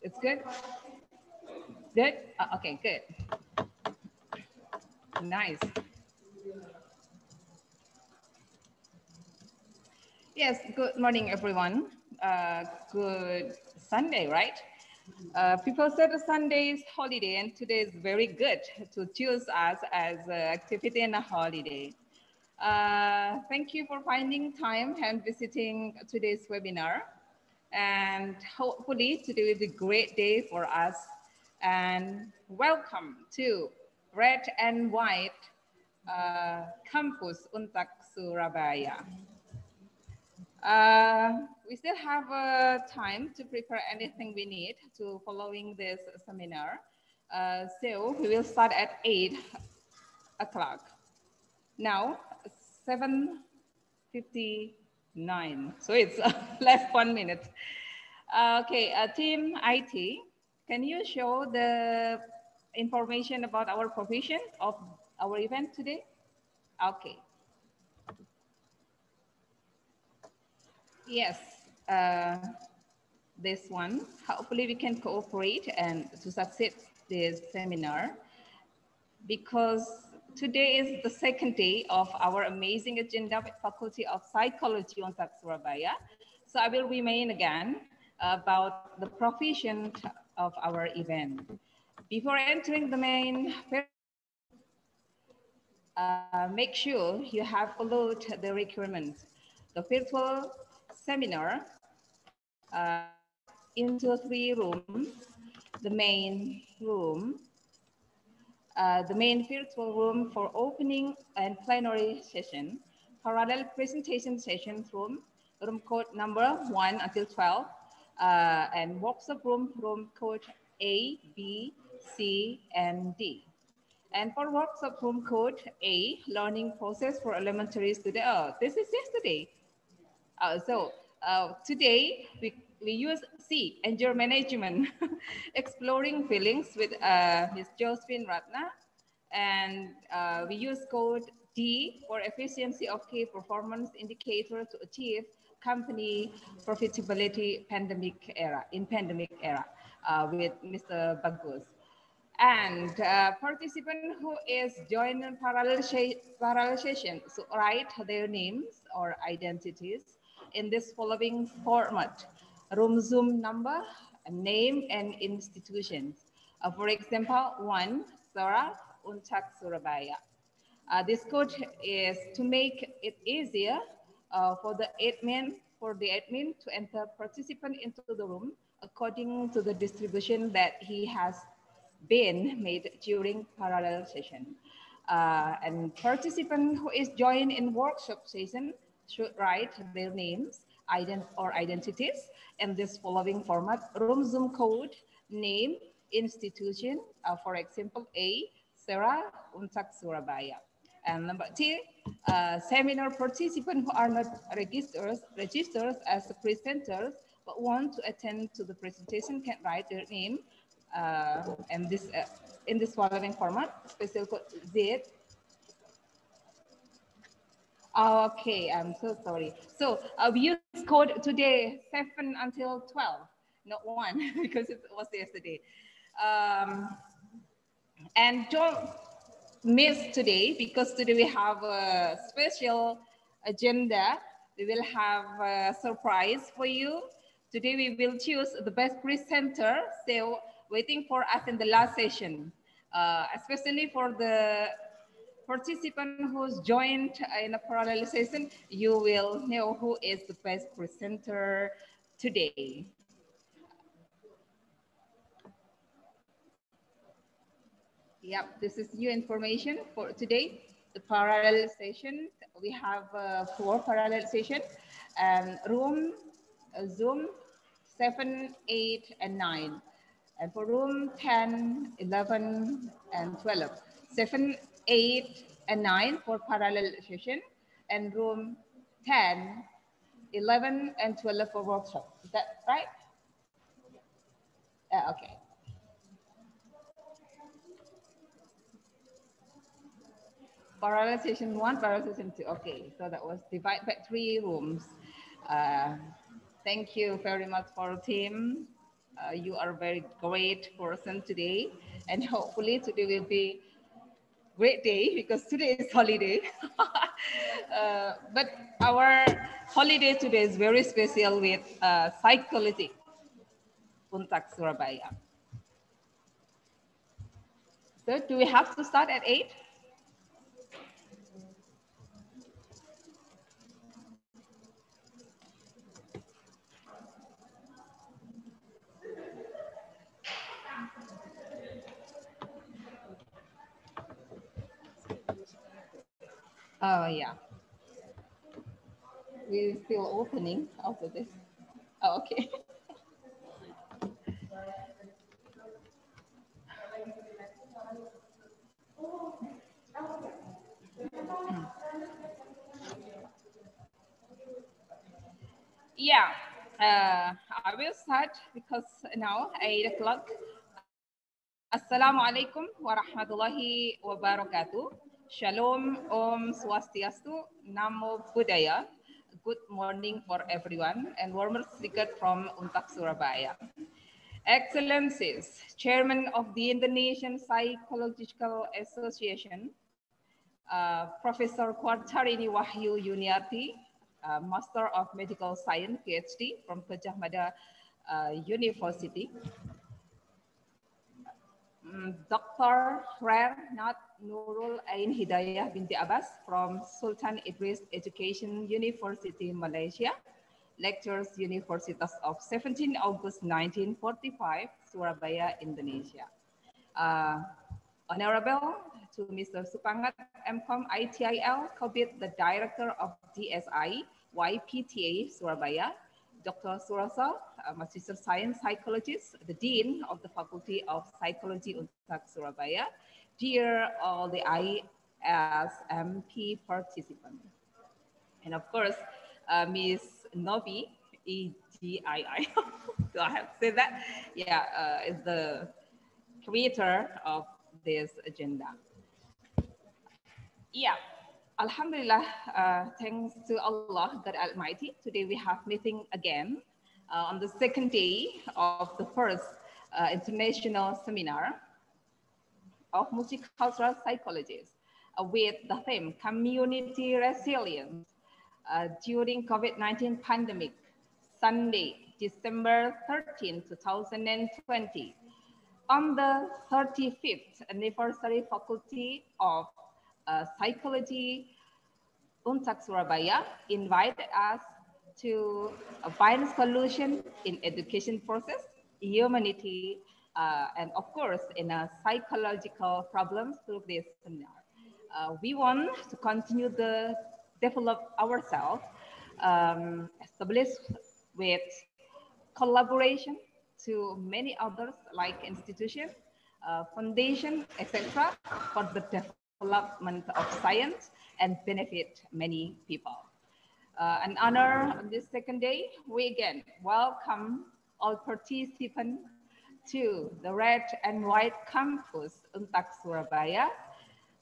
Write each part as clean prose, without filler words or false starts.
It's good? Good? Okay, good. Nice. Yes, good morning, everyone. Good Sunday, right? People said the Sunday is holiday, and today is very good to choose us as an activity and a holiday. Thank you for finding time and visiting today's webinar. And hopefully today will be a great day for us. And welcome to Red and White Campus Untak Surabaya. We still have time to prepare anything we need to following this seminar. So we will start at 8 o'clock. Now, 7:59. So it's less 1 minute. Okay, team IT, can you show the information about our provision of our event today? Okay. Yes, this one. Hopefully we can cooperate and to succeed this seminar, because today is the second day of our amazing agenda with Faculty of Psychology Universitas Surabaya. So I will remain again about the provision of our event. Before entering the main, make sure you have followed the requirements. The virtual seminar into 3 rooms. The main room, the main virtual room for opening and plenary session, parallel presentation session room, room code number 1 until 12, and workshop room, room code A, B, C, and D. And for workshop room code A, learning process for elementary students. Oh, this is yesterday. Today we use C, anger management, exploring feelings with Ms. Josephine Ratna, and we use code D for efficiency of key performance indicator to achieve company profitability in pandemic era with Mr. Bagus. And participant who is joining parallel session, so write their names or identities in this following format: room Zoom number, name, and institutions. For example, 1, Sarah, Untak, Surabaya. This code is to make it easier for the admin to enter participant into the room according to the distribution that he has been made during parallel session. And participant who is joined in workshop session should write their names or identities in this following format: room Zoom code, name, institution, for example, A, Sarah, Untak, Surabaya. And number 2, seminar participants who are not registered as presenters but want to attend to the presentation can write their name and this in this following format: special code Z. Okay, I'm so sorry. So we use code today 7 until 12, not 1, because it was yesterday. And don't miss today, because today we have a special agenda. We will have a surprise for you. Today we will choose the best presenter, so waiting for us in the last session, especially for the participant who's joined in a parallel session. You will know who is the best presenter today. Yep, this is new information for today. The parallel session, we have 4 parallel sessions, and room Zoom 7, 8, and 9. And for room 10, 11, and 12. 7, 8, and 9 for parallel session, and room 10, 11, and 12 for workshop. Is that right? Okay. Parallel session 1, parallel session 2. Okay, so that was divided by 3 rooms. Thank you very much for team You are a very great person today, and hopefully today will be great day because today is holiday. But our holiday today is very special with Psychology Untak Surabaya. So do we have to start at 8? Oh yeah, we're still opening after this. Oh, okay. Yeah, I will start because now 8 o'clock. Assalamualaikum warahmatullahi wabarakatuh. Shalom, Om Swastiastu, Namo Buddhaya. Good morning for everyone and warmest greetings from Untak Surabaya. Excellencies, Chairman of the Indonesian Psychological Association, Professor Quartarini Wahyu Yuniarti, Master of Medical Science, PhD from Gajah Mada University. Dr. Renat Nurul Ain Hidayah binti Abbas from Sultan Idris Education University, Malaysia. Lectures Universitas of 17 August 1945, Surabaya, Indonesia. Honorable to Mr. Supangat MCom ITIL, COVID, the Director of DSI, YPTA, Surabaya. Dr. Surasa, Magister Science Psychologist, the Dean of the Faculty of Psychology Untak Surabaya. Dear all the ISMP participants. And of course, Ms. Novi, EGII, do I have to say that? Yeah, is the creator of this agenda. Yeah. Alhamdulillah, thanks to Allah, God Almighty. Today we have meeting again on the second day of the first international seminar of multicultural psychologists with the theme Community Resilience during COVID-19 pandemic, Sunday, December 13, 2020. On the 35th anniversary Faculty of Psychology Untak Surabaya invited us to find solution in education process, humanity, and of course in a psychological problems through this seminar. We want to continue to develop ourselves, establish with collaboration to many others like institution, foundation, etc. for the development of science and benefit many people. An honor on this second day, we again welcome all participants to the Red and White Campus Untak Surabaya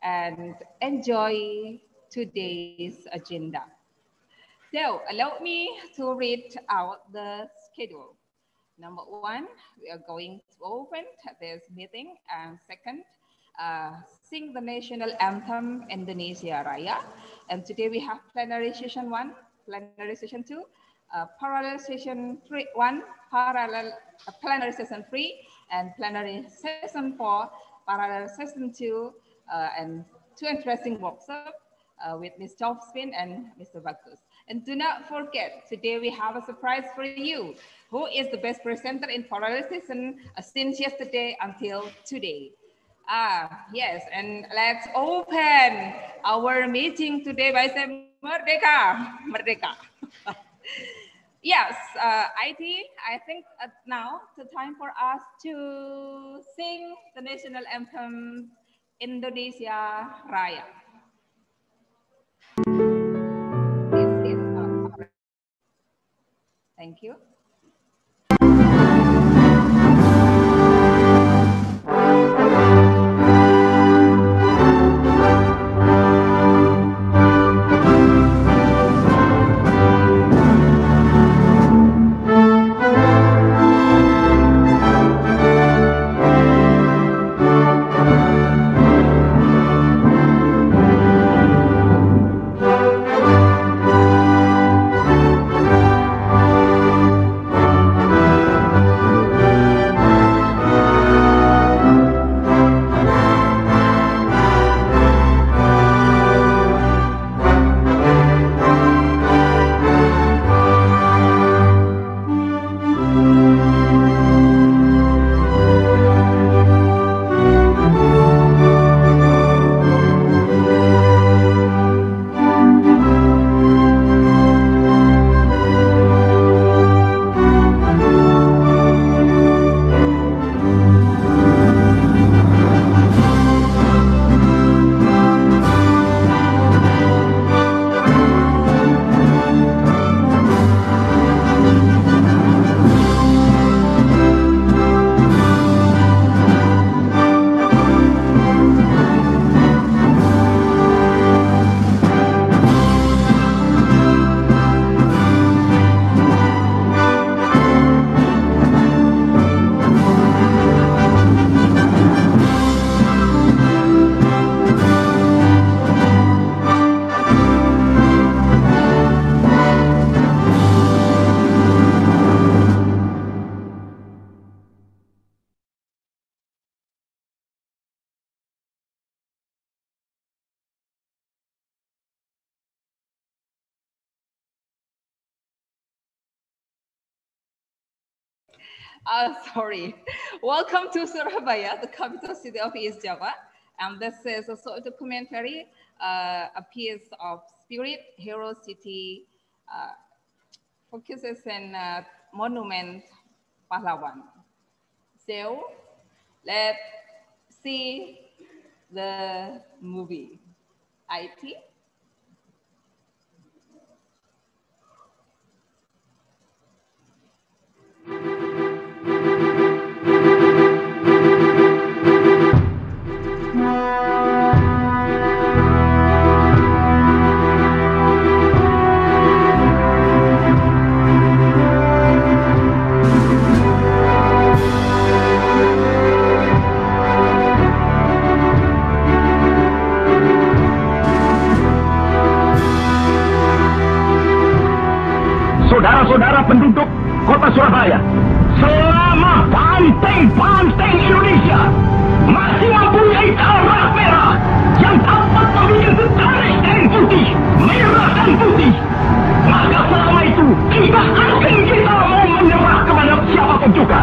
and enjoy today's agenda. So allow me to read out the schedule. Number one, we are going to open this meeting, and second, sing the national anthem Indonesia Raya. And today we have plenary session 1, plenary session 2, parallel session 1, plenary session 3, and plenary session 4, parallel session 2, and 2 interesting workshops with Ms. Josephine and Mr. Bagus. And do not forget, today we have a surprise for you. Who is the best presenter in parallel session since yesterday until today? Yes, and let's open our meeting today by saying Merdeka, Merdeka. Yes, IT, I think now the time for us to sing the national anthem Indonesia Raya. Thank you. Sorry. Welcome to Surabaya, the capital city of East Java. And this is a sort of documentary, a piece of spirit, hero city, focuses on monument Pahlawan. So let's see the movie. IT. Saudara-saudara penduduk kota Surabaya, selama banteng-banteng Indonesia masih mempunyai darah merah yang dapat membuat bertarik dari putih, merah dan putih, maka selama itu tidak akan kita mau menyerah kepada siapapun juga.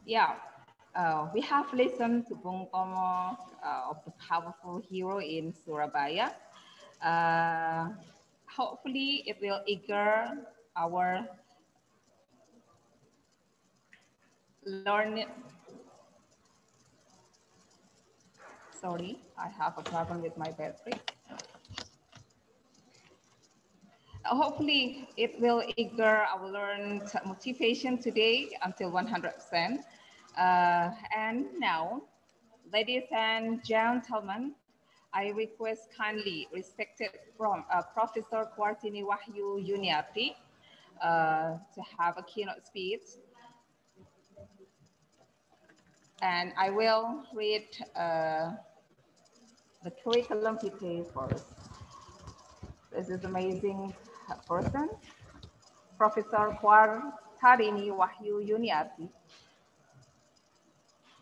Yeah, we have listened to Bung Tomo of the powerful hero in Surabaya. Hopefully it will eager our learning. Sorry, I have a problem with my battery. Hopefully it will eager our learned motivation today until 100%. And now, ladies and gentlemen, I request kindly respected from Professor Kwartini Wahyu Yuniarti to have a keynote speech. And I will read the curriculum vitae first. This is amazing person, Professor Kwartini Wahyu Yuniarti,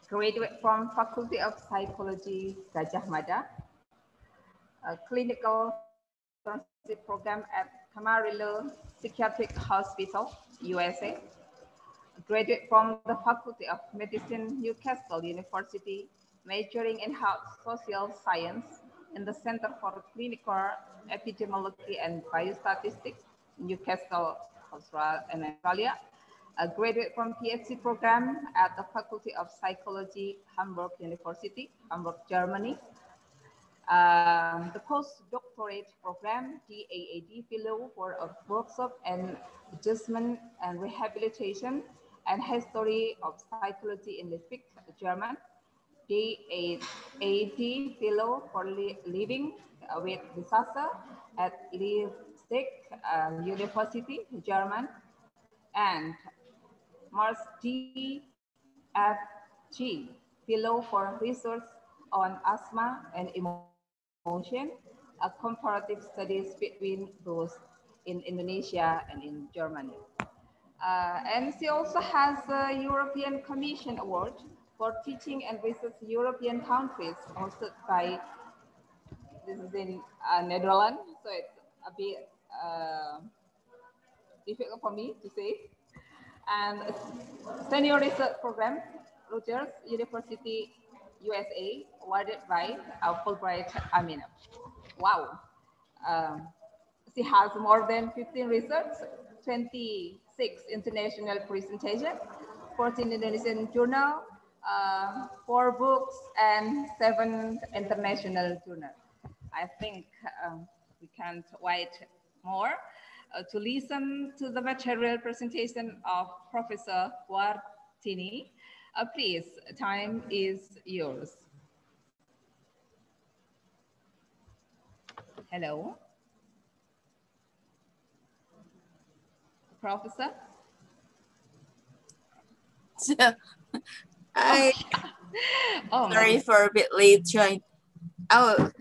graduate from Faculty of Psychology, Gajah Mada, a clinical internship program at Camarillo Psychiatric Hospital, USA, graduate from the Faculty of Medicine, Newcastle University, majoring in health social science in the Center for Clinical Epidemiology and Biostatistics, Newcastle Australia, a graduate from PhD program at the Faculty of Psychology, Hamburg University, Hamburg, Germany. The postdoctorate program, DAAD Fellow for a workshop and adjustment and rehabilitation and history of psychology in Leipzig, German. DAAD Fellow for living with disaster at Leipzig University, German, and Mars DFG Fellow for research on asthma and emotion, a comparative studies between those in Indonesia and in Germany. And she also has a European Commission Award for teaching and research European countries hosted by, this is in Netherlands, so it's a bit difficult for me to say. And senior research program, Rutgers University, USA, awarded by Fulbright Amina. Wow. She has more than 15 research, 26 international presentations, 14 Indonesian journal, 4 books, and 7 international journals. I think we can't wait more to listen to the material presentation of Professor Wartini. Please, time is yours. Hello. Professor? Sorry for a bit late join. Oh,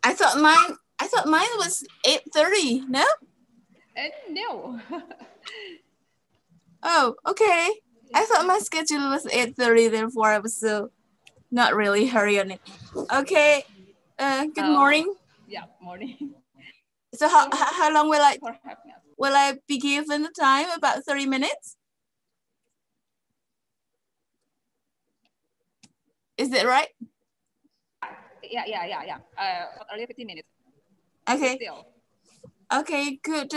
I thought mine was 8:30, no? No. Oh, okay. I thought my schedule was 8:30, therefore I was so not really hurry on it. Okay. Good morning. Yeah, morning. So how long will I be given the time? About 30 minutes? Is that right? Yeah. Earlier 15 minutes. Okay. Still. Okay, good.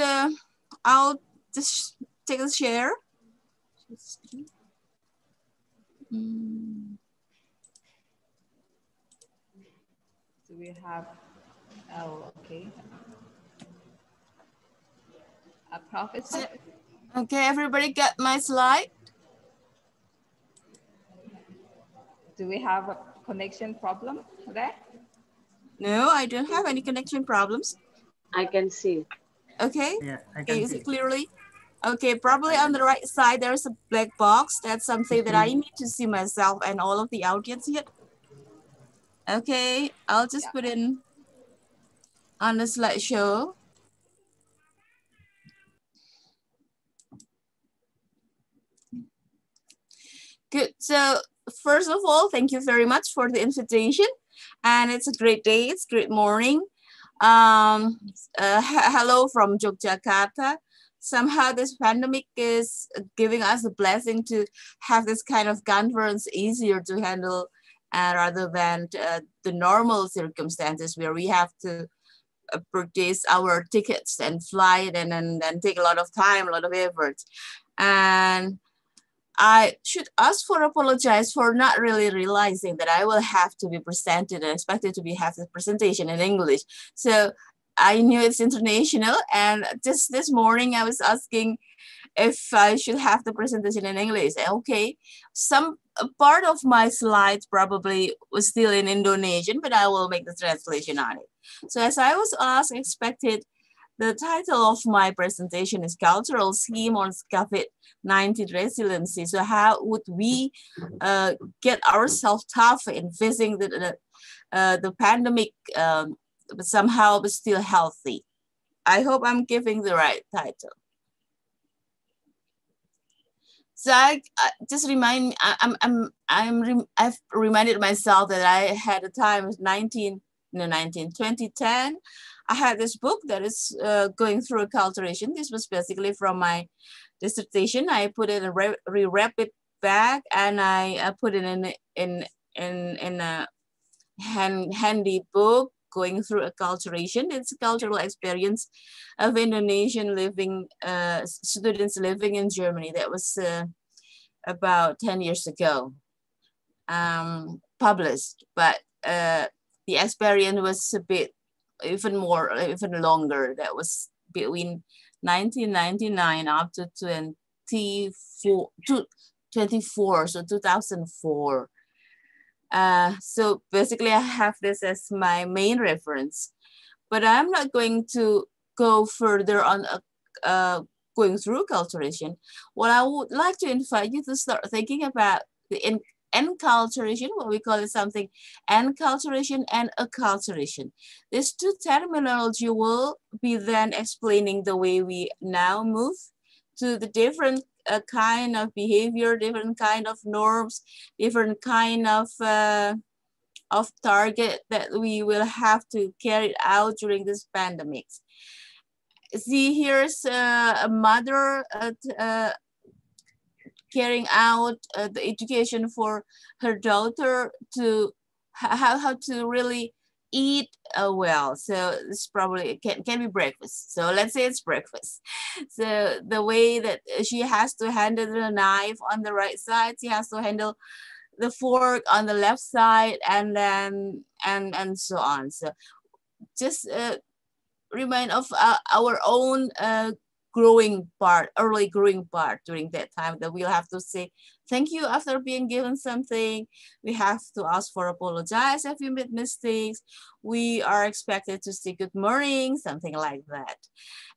I'll just take a share. Do we have, okay. A professor? Okay, everybody got my slide? Do we have a connection problem there? No, I don't have any connection problems. I can see. Okay, yeah, I can you see see clearly? Okay, probably on the right side, there's a black box. That's something that I need to see myself and all of the audience here. Okay, I'll just put in on the slideshow. Good, so first of all, thank you very much for the invitation. And it's a great day, it's a great morning. Hello from Yogyakarta. Somehow this pandemic is giving us a blessing to have this kind of conference easier to handle rather than the normal circumstances where we have to purchase our tickets and fly and then take a lot of time, a lot of effort. And I should ask for apologize for not really realizing that I will have to be presented and expected to have the presentation in English. So I knew it's international, and just this morning I was asking if I should have the presentation in English. Okay, some part of my slides probably was still in Indonesian, but I will make the translation on it. So as I was asked, expected, the title of my presentation is Cultural Scheme on COVID-19 Resiliency. So how would we get ourselves tough in facing the pandemic, but somehow but still healthy? I hope I'm giving the right title. So I just remind, I've reminded myself that I had a time of 2010. I had this book that is going through Acculturation. This was basically from my dissertation. I put it in a rewrap it back, and I put it in a handy book going through acculturation. It's a cultural experience of Indonesian living students living in Germany. That was about 10 years ago, published, but the experience was a bit even longer. That was between 1999 up to 24, so 2004. So basically I have this as my main reference, but I'm not going to go further on going through acculturation. What I would like to invite you to start thinking about the enculturation, what we call it something, enculturation and acculturation. These two terminology will be then explaining the way we now move to the different kind of behavior, different kind of norms, different kind of target that we will have to carry out during this pandemic. See, here's a mother carrying out the education for her daughter to how to really eat well. So it's probably can be breakfast. So let's say it's breakfast. So the way that she has to handle the knife on the right side, she has to handle the fork on the left side, and then and so on. So just remind of our own early growing part during that time, that we'll have to say thank you after being given something. We have to ask for apologize if we made mistakes. We are expected to say good morning, something like that.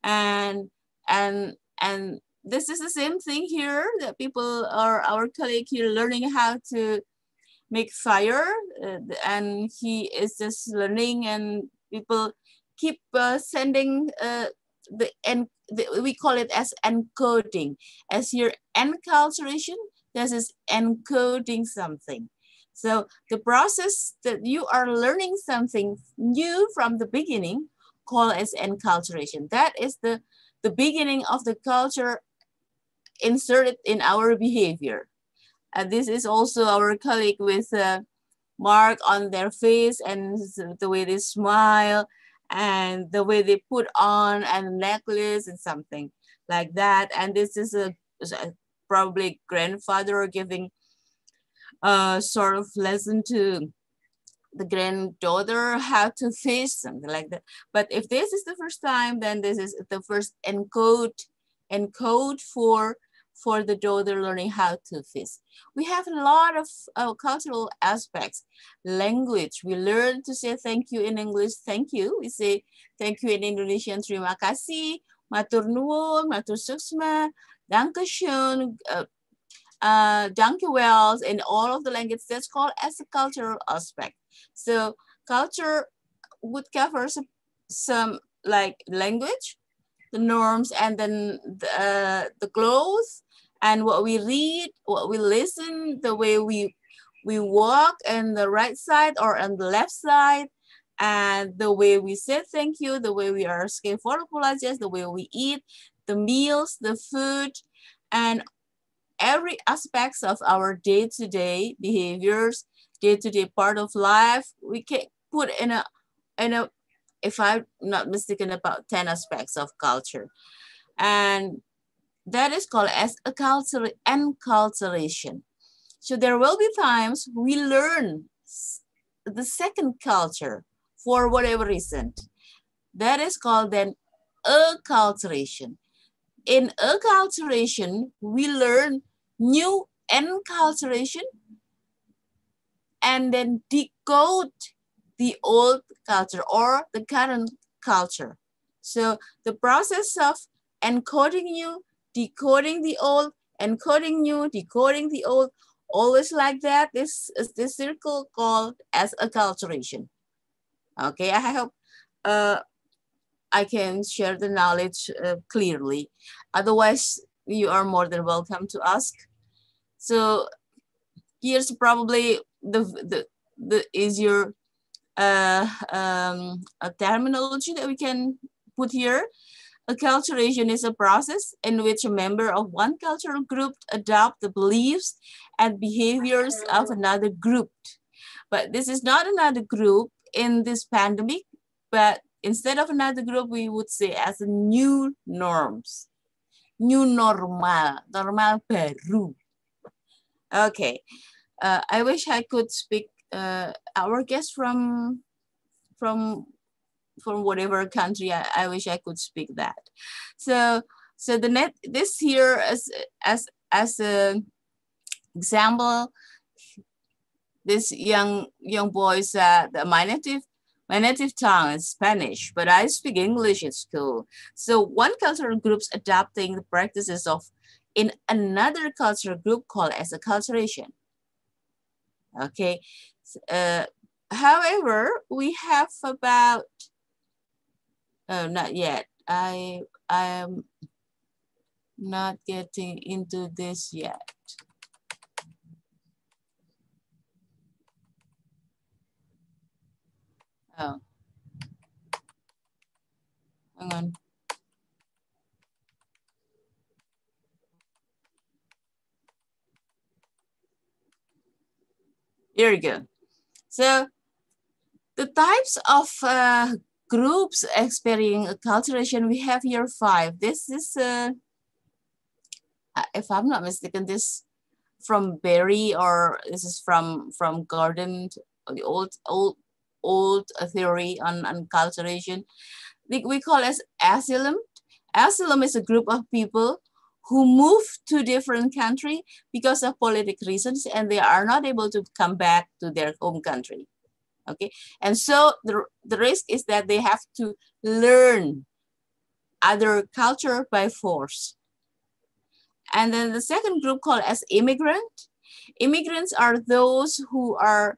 And this is the same thing here, that people are our colleague here learning how to make fire, and he is just learning, and people keep sending we call it as encoding. As your enculturation, this is encoding something. So the process that you are learning something new from the beginning, called as enculturation. That is the beginning of the culture inserted in our behavior. And this is also our colleague with a mark on their face, and the way they smile, and the way they put on a necklace and something like that. And this is probably grandfather giving a sort of lesson to the granddaughter how to fish, something like that. But if this is the first time, then this is the first encode for the daughter learning how to fish. We have a lot of cultural aspects. Language, we learn to say thank you in English, thank you. We say thank you in Indonesian, terima kasih, matur nuwun, matur suksma, dankeschön, dankjewel, in all of the language. That's called as a cultural aspect. So culture would cover some like language, the norms, and then the clothes, and what we read, what we listen, the way we walk on the right side or on the left side, and the way we say thank you, the way we are asking for apologies, the way we eat, the meals, the food, and every aspects of our day-to-day behaviors, day-to-day part of life, we can put in a, if I'm not mistaken, about 10 aspects of culture. And that is called as enculturation. So there will be times we learn the second culture for whatever reason. That is called then acculturation. In acculturation, we learn new enculturation and then decode the old culture or the current culture. So the process of encoding new, decoding the old, encoding new, decoding the old, always like that. This is the circle called as acculturation. Okay, I hope I can share the knowledge clearly. Otherwise, you are more than welcome to ask. So here's probably the easier a terminology that we can put here. Acculturation is a process in which a member of one cultural group adopt the beliefs and behaviors of another group. But this is not another group. in this pandemic, but instead of another group, we would say as a new norms, new normal, normal baru. Okay, I wish I could speak our guest from whatever country. I wish I could speak that. So this here as a example, this young boy said that my native tongue is Spanish, but I speak English at school. So one cultural group's adopting the practices of in another cultural group called as acculturation. Okay. However, we have about not yet. I am not getting into this yet. Oh, hang on. Here we go. So the types of groups experiencing acculturation, we have here 5. This is, if I'm not mistaken, this from Berry, or this is from Gordon, the old theory on acculturation. We call it asylum. Asylum is a group of people who move to different country because of political reasons, and they are not able to come back to their home country. Okay, and so the risk is that they have to learn other culture by force. And then the second group called as immigrant. Immigrants are those who are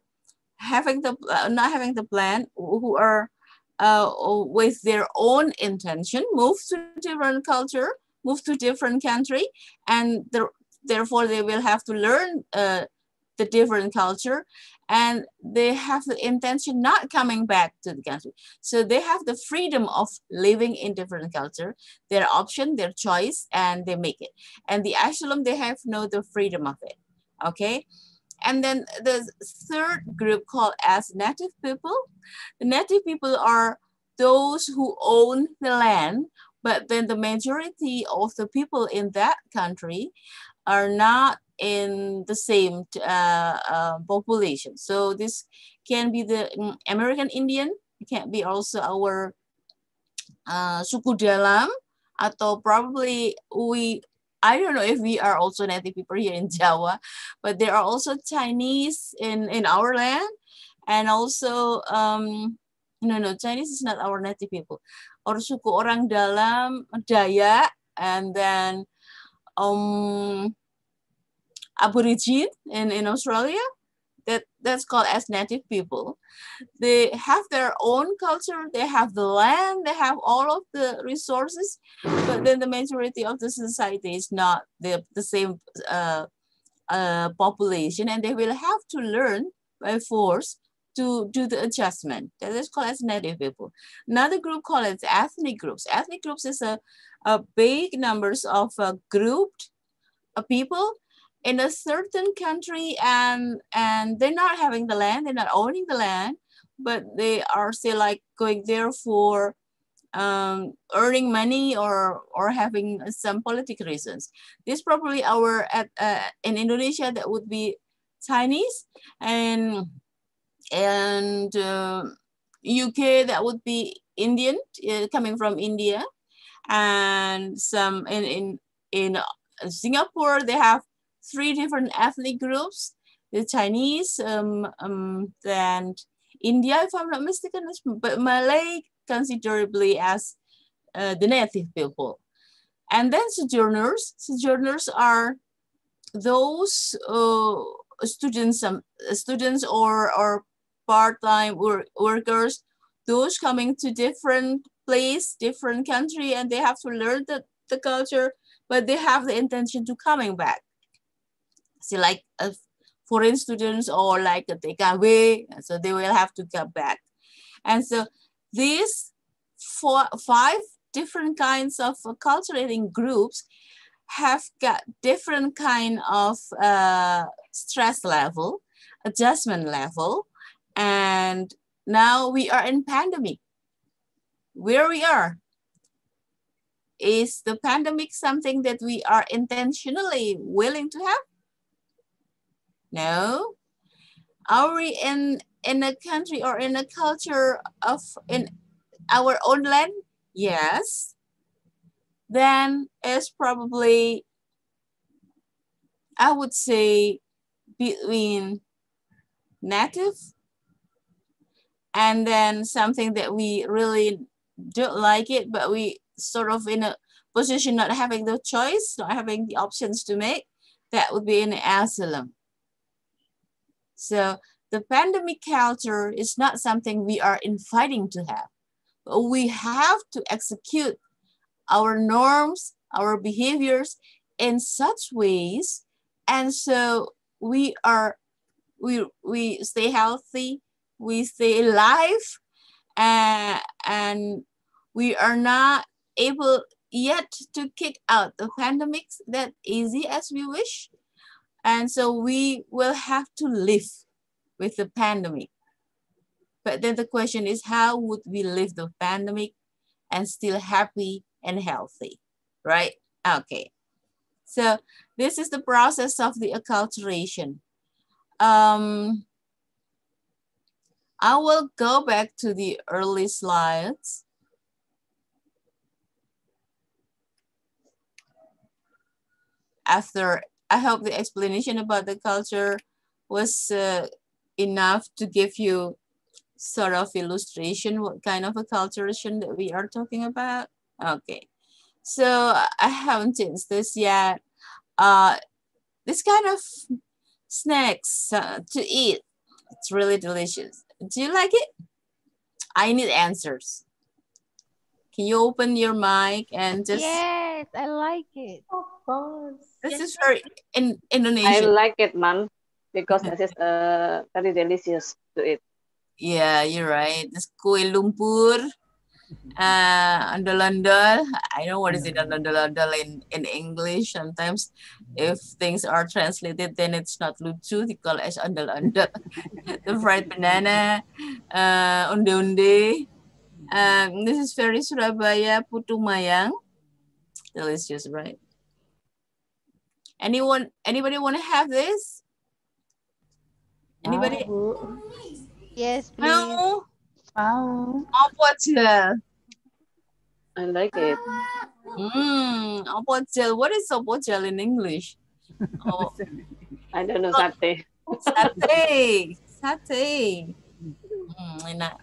having the not having the plan, who are with their own intention, move to different culture, move to different country, and therefore they will have to learn the different culture, and they have the intention not coming back to the country. So they have the freedom of living in different culture, their option, their choice, and they make it. And the asylum, they have the freedom of it. Okay. And then the third group called as native people. The native people are those who own the land, but then the majority of the people in that country are not in the same population. So this can be the American Indian, it can be also our suku dalam, atau probably I don't know if we are also native people here in Jawa, but there are also Chinese in our land, and also no, Chinese is not our native people, or suku orang dalam, Dayak, and then Aborigine in Australia, that's called as native people. They have their own culture, they have the land, they have all of the resources, but then the majority of the society is not the same population, and they will have to learn by force to do the adjustment. That is called as native people. Another group called as ethnic groups. Ethnic groups is a big numbers of grouped people in a certain country, and they're not having the land, they're not owning the land, but they are still like going there for earning money or having some political reasons. This probably our in Indonesia that would be Chinese, and UK that would be Indian, coming from India, and some in Singapore they have 3 different ethnic groups: the Chinese, then India, if I'm not mistaken, but Malay considerably as the native people. And then sojourners. Sojourners are those students or part-time workers, those coming to different place, different country, and they have to learn the culture, but they have the intention to coming back. See, like foreign students or like a takeaway, so they will have to come back. And so these 5 different kinds of acculturating groups have got different kind of stress level, adjustment level, and now we are in pandemic. Where we are? Is the pandemic something that we are intentionally willing to have? No. Are we in a country or in a culture of in our own land? Yes. Then it's probably, I would say, between native and then something that we really don't like it, but we sort of in a position not having the choice, not having the options to make, that would be an asylum. So the pandemic culture is not something we are inviting to have, but we have to execute our norms, our behaviors in such ways, and so we stay healthy, we stay alive, and we are not able yet to kick out the pandemics that easy as we wish. And so we will have to live with the pandemic. But then the question is, how would we live the pandemic and still happy and healthy, right? Okay. So this is the process of the acculturation. I will go back to the early slides. After, I hope the explanation about the culture was enough to give you sort of illustration what kind of acculturation that we are talking about. Okay, so I haven't changed this yet. This kind of snacks to eat, it's really delicious. Do you like it? I need answers. Can you open your mic and just... Yes, I like it. Of course. This is very I Indonesian. like it, Mom, because it is very delicious to eat. Yeah, you're right. This kue lumpur, ondel-ondel. I know what is it, ondel-ondel in English. Sometimes if things are translated, then it's not lucu. They call it as ondel-ondel. The fried banana, onde-onde. This is very Surabaya, putu mayang. Delicious, right? Anybody want to have this? Anybody? Yes, please. No? Wow. Apa aja? I like it. Apa aja? What is apa aja in English? Oh, I don't know satay. satay. Satay. Enak.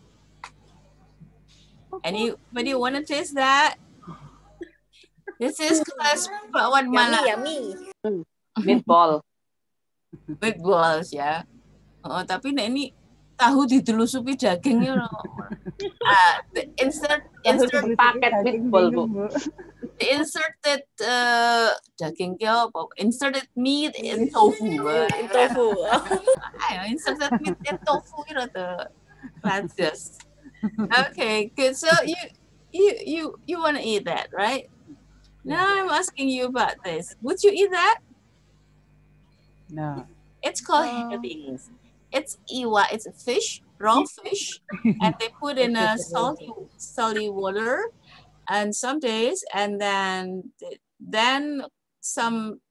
Anybody want to taste that? This is kelas bakwan Malang. Yummy. Meatball. Meatballs ya. Oh, tapi nek ini tahu ditelusupi dagingnya. Insert Paket meatball, Bu. the inserted daging kyo, inserted meat in tofu. In tofu. Inserted meat in tofu, that's just okay. Good. So you want to eat that, right? Now I'm asking you about this. Would you eat that? No. It's called herrings. It's iwa. It's a fish, raw fish, and they put in a salty water, and some days, and then some.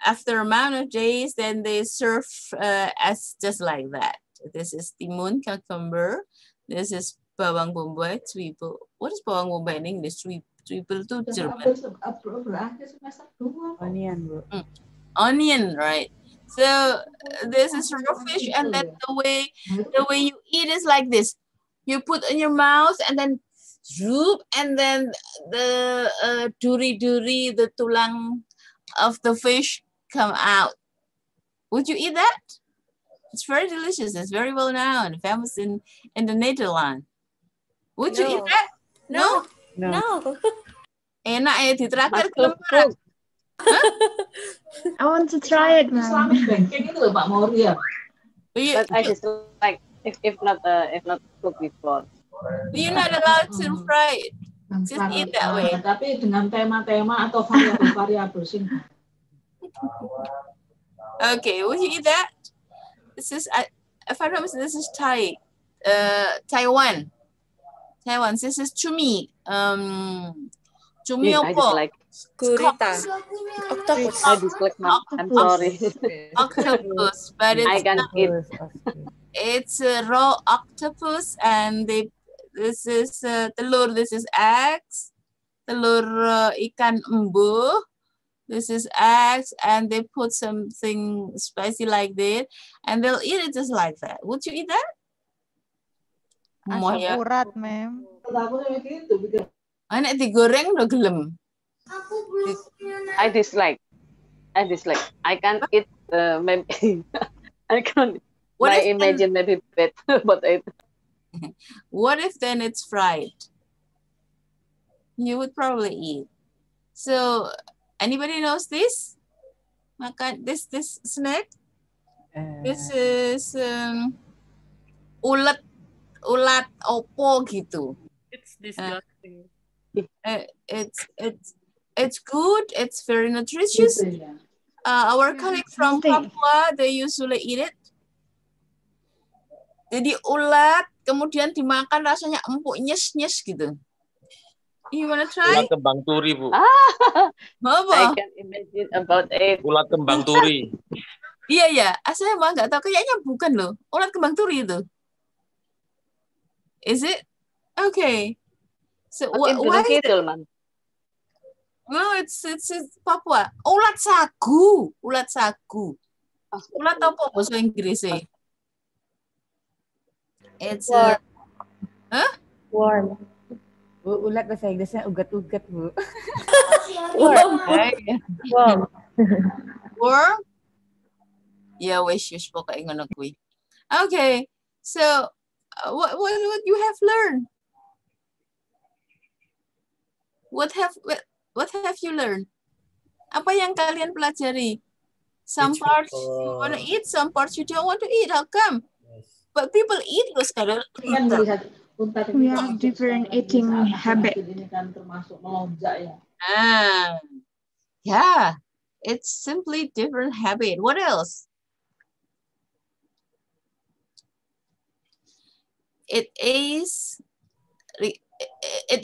After amount of days, then they serve as just like that. This is timun, cucumber. This is bawang bombay, triple. What is bawang bombay in English? Triple to German. Onion, bro. Onion, right? So this is raw fish, and then the way you eat is like this. You put in your mouth, and then zoop, and then the duri, the tulang of the fish come out. Would you eat that? It's very delicious. It's very well known, famous in the Netherlands. Would you eat that? No. No. Enak ya ditraktir kelemaran. I want to try it, man. But I just like if not cooked before. You're not allowed to fry it. Just eat that way. Tapi dengan tema-tema atau variabel-variabel singkat. Okay, would you eat that? This is, if I promise, this is Thai Taiwan. Taiwan, this is chumi. Chumi I apa? dislike. Gurita. Octopus. I dislike, ma'am. I'm sorry. Octopus, but I it's can eat. it's a raw octopus, and this is telur. This is eggs. Telur ikan embu. This is eggs, and they put something spicy like this, and they'll eat it just like that. Would you eat that? Asam ya. urat, ma'am. Nek digoreng udah gelem. I dislike. I can't eat. Maybe I can't. What My if imagine maybe bad, but What if then it's fried? You would probably eat. So, anybody knows this? Makan this snack? This is ulat opo gitu. It's disgusting. It's good. It's very nutritious. Our colleague from Papua, they usually eat it. Jadi ulat, kemudian dimakan rasanya empuk, nyes-nyes gitu. You wanna try? Ulat kembang turi, Bu. Apa? I can imagine about it. Ulat kembang turi. Iya ya, saya mah nggak tahu, kayaknya bukan loh. Ulat kembang turi itu. Is it? Okay. So why is it? Man. No, it's Papua. Ulat sagu, ulat sagu. Ulat apa bahasa Inggrisnya? It's Warm. Bu, ulat bahasa Inggrisnya ugat-ugat, Bu. Warm. Warm. Worm? Yeah, wish pokoknya ngono kuwi. Okay, so what you have learned? What have you learned? Apa yang kalian pelajari? Some parts you want to eat, some parts you don't want to eat. How come? But people eat those kind of things. We have different eating habit. Yeah, it's simply different habit. What else? It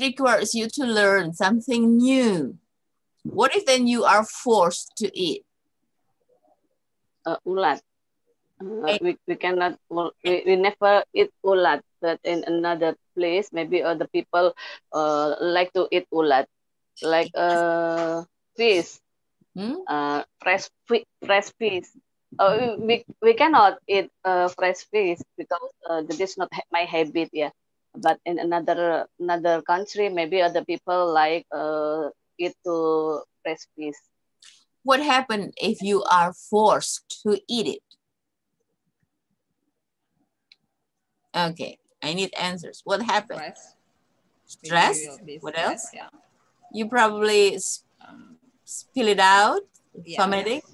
requires you to learn something new. What if then you are forced to eat? Ulat. We cannot. We never eat ulat. But in another place, maybe other people like to eat ulat, like fish, fresh fish. We cannot eat fresh fish because that is not my habit. Yeah, but in another country, maybe other people like eat to fresh fish. What happens if you are forced to eat it? Okay, I need answers. What happens? Stress? What else? Yeah. You probably spill it out, vomiting.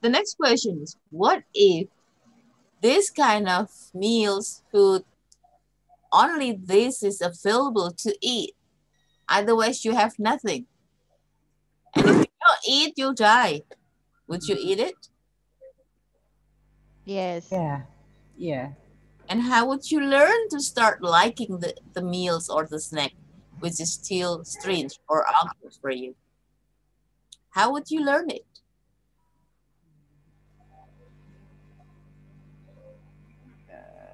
The next question is, what if this kind of meals, food, only this is available to eat? Otherwise, you have nothing. And if you don't eat, you'll die. Would you eat it? Yes. Yeah. And how would you learn to start liking the meals or the snack, which is still strange or awkward for you? How would you learn it?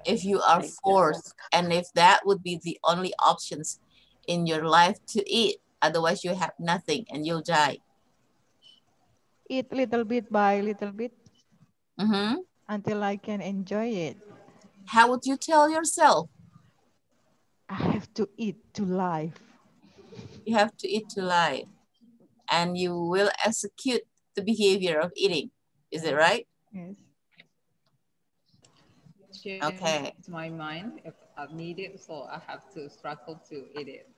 If you are forced, and if that would be the only options in your life to eat, otherwise you have nothing and you'll die. Eat little bit by little bit Mm-hmm. until I can enjoy it. How would you tell yourself? I have to eat to live. You have to eat to live, and you will execute the behavior of eating. Is it right? Yes. Okay. It's my mind if I need it, so I have to struggle to eat it.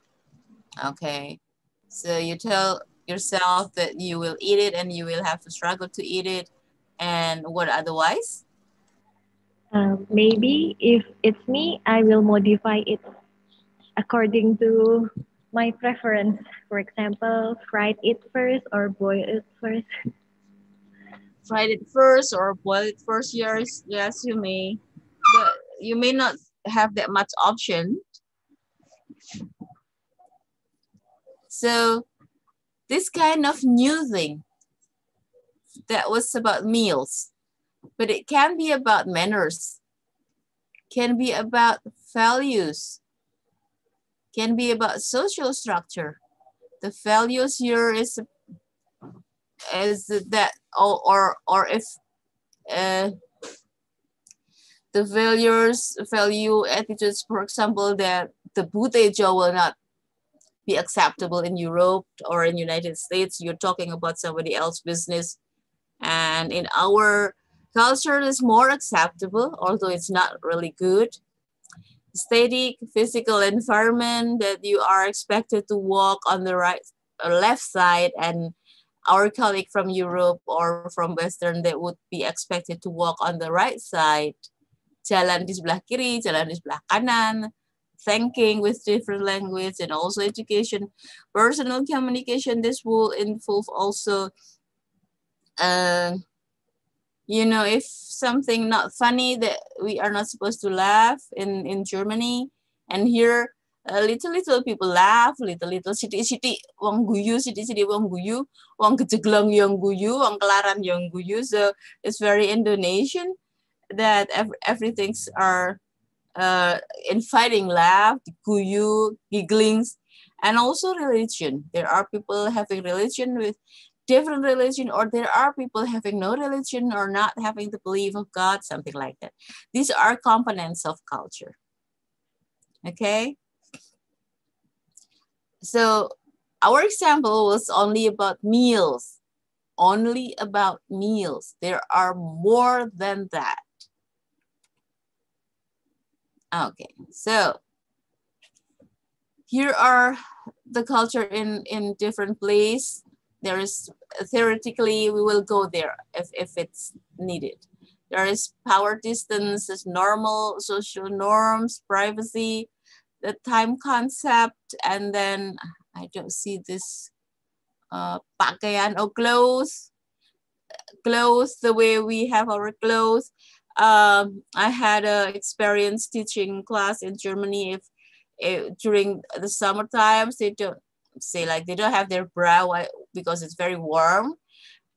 Okay. So you tell yourself that you will eat it and you will have to struggle to eat it. And what otherwise? Maybe if it's me, I will modify it according to my preference. For example, fried it first or boil it first. Fried it first or boil it first, yes, you may. But you may not have that much option. So this kind of new thing that was about meals, but it can be about manners, can be about values, can be about social structure. The values here is that, or if the value attitudes, for example, that the butejo will not be acceptable in Europe or in United States. You're talking about somebody else's business, and in our culture is more acceptable, although it's not really good. Static physical environment that you are expected to walk on the right or left side, and our colleague from Europe or from Western, they would be expected to walk on the right side. Jalan di sebelah kiri, jalan di sebelah kanan. Thinking with different language, and also education, personal communication. This will involve also, you know, if something not funny that we are not supposed to laugh in Germany, and here little people laugh, little siti wong guyu, siti wong guyu, wong kejeglong yang guyu, wong kelaran yang guyu. So it's very Indonesian that everything's are inviting laugh, guyu, gigglings, and also religion. There are people having religion with different religion, or there are people having no religion or not having the belief of God, something like that. These are components of culture. Okay. So our example was only about meals, only about meals. There are more than that. Okay, so here are the culture in different place. There is, theoretically, we will go there if it's needed. There is power distance, there's normal, social norms, privacy, the time concept, and then I don't see this pakaian or clothes, the way we have our clothes. I had an experience teaching class in Germany. If during the summer times, they don't say like they don't have their bra because it's very warm,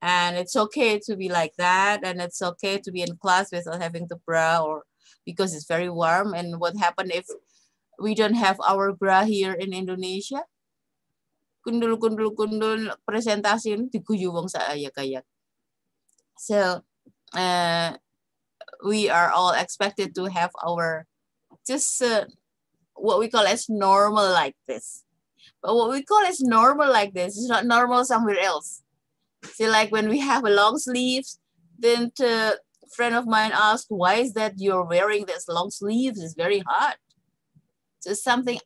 and it's okay to be like that, and it's okay to be in class without having the bra or because it's very warm. And what happened if we don't have our bra here in Indonesia? Kundul presentasi diguyu wong saayak-ayak. So we are all expected to have our just what we call as normal like this. But what we call as normal like this is not normal somewhere else. See, like when we have a long sleeves, then a friend of mine asked, why is that you're wearing this long sleeves? It's very hot. So something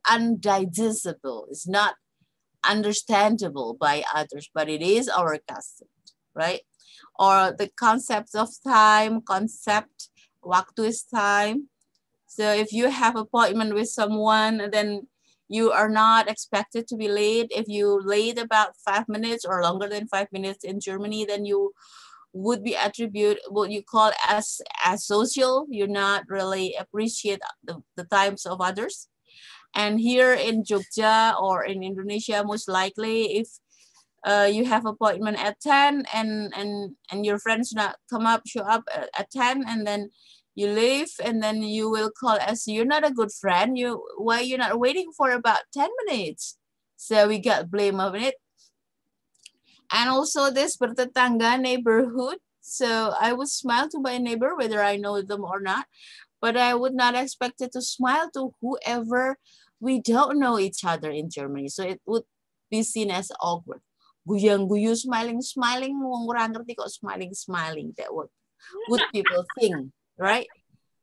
undigestible. It's not understandable by others, but it is our custom, right? Or the concept of time, waktu is time. So if you have appointment with someone, then you are not expected to be late. If you late about 5 minutes or longer than 5 minutes in Germany, then you would be attributed what you call as social. You're not really appreciate the times of others. And here in Jogja or in Indonesia, most likely if you have appointment at 10 and your friends not show up at 10, and then you leave, and then you will call as you're not a good friend. Why you're not waiting for about 10 minutes? So we got blame of it. And also this bertetangga neighborhood. So I would smile to my neighbor whether I know them or not, but I would not expect it to smile to whoever we don't know each other in Germany. So it would be seen as awkward. Guyang-guyu, smiling, wong ora ngerti kok smiling. That would people think, right?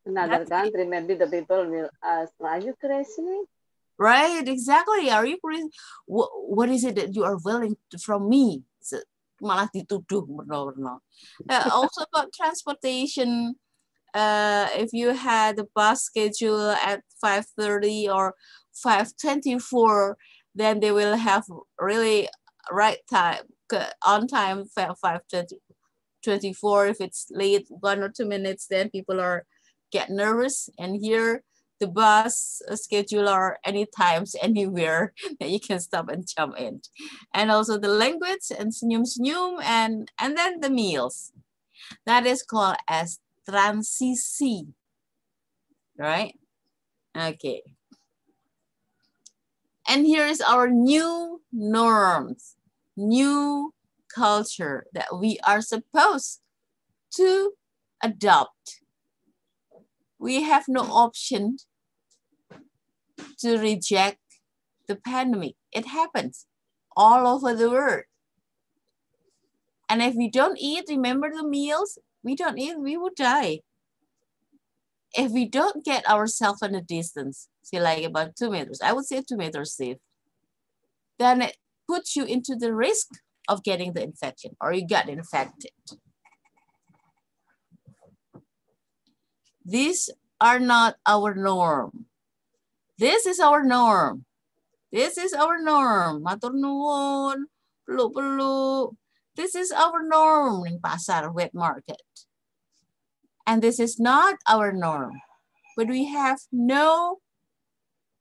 Another country, maybe the people will ask, are you crazy? Right, exactly. Are you crazy? What is it that you are willing to, from me? So, malah dituduh benar-benar. Also about transportation, if you had a bus schedule at 5:30 or 5:24, then they will have really right time, on time 5:20. 24. If it's late 1 or 2 minutes, then people are get nervous. And here the bus schedule are any times, anywhere that you can stop and jump in. And also the language and senyum-senyum and then the meals. That is called as transisi, right? Okay. And here is our new norms, new culture that we are supposed to adopt. We have no option to reject the pandemic. It happens all over the world. And if we don't eat, remember the meals, we don't eat, we would die. If we don't get ourselves in a distance, say like about 2 meters, I would say 2 meters safe, then it puts you into the risk of getting the infection or you got infected. These are not our norm. This is our norm. This is our norm. Matur nuwun, peluk-peluk. This is our norm in pasar, wet market. And this is not our norm. But we have no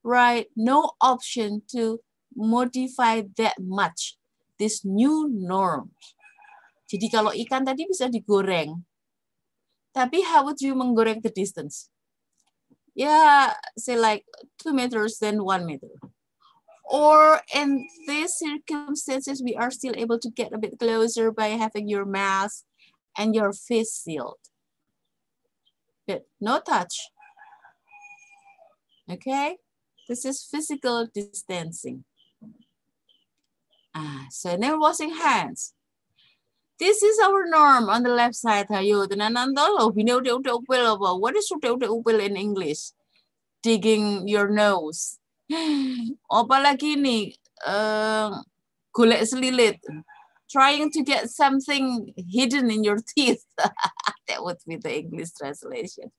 right, no option to modify that much this new norm. Jadi kalau ikan tadi bisa digoreng, tapi how would you menggoreng the distance? Yeah, say like 2 meters, then 1 meter. Or in these circumstances, we are still able to get a bit closer by having your mask and your face sealed. But no touch. Okay, this is physical distancing. So now washing hands. This is our norm on the left side. What is in English? Digging your nose. Apalagi nih, golek selilit. Trying to get something hidden in your teeth. That would be the English translation.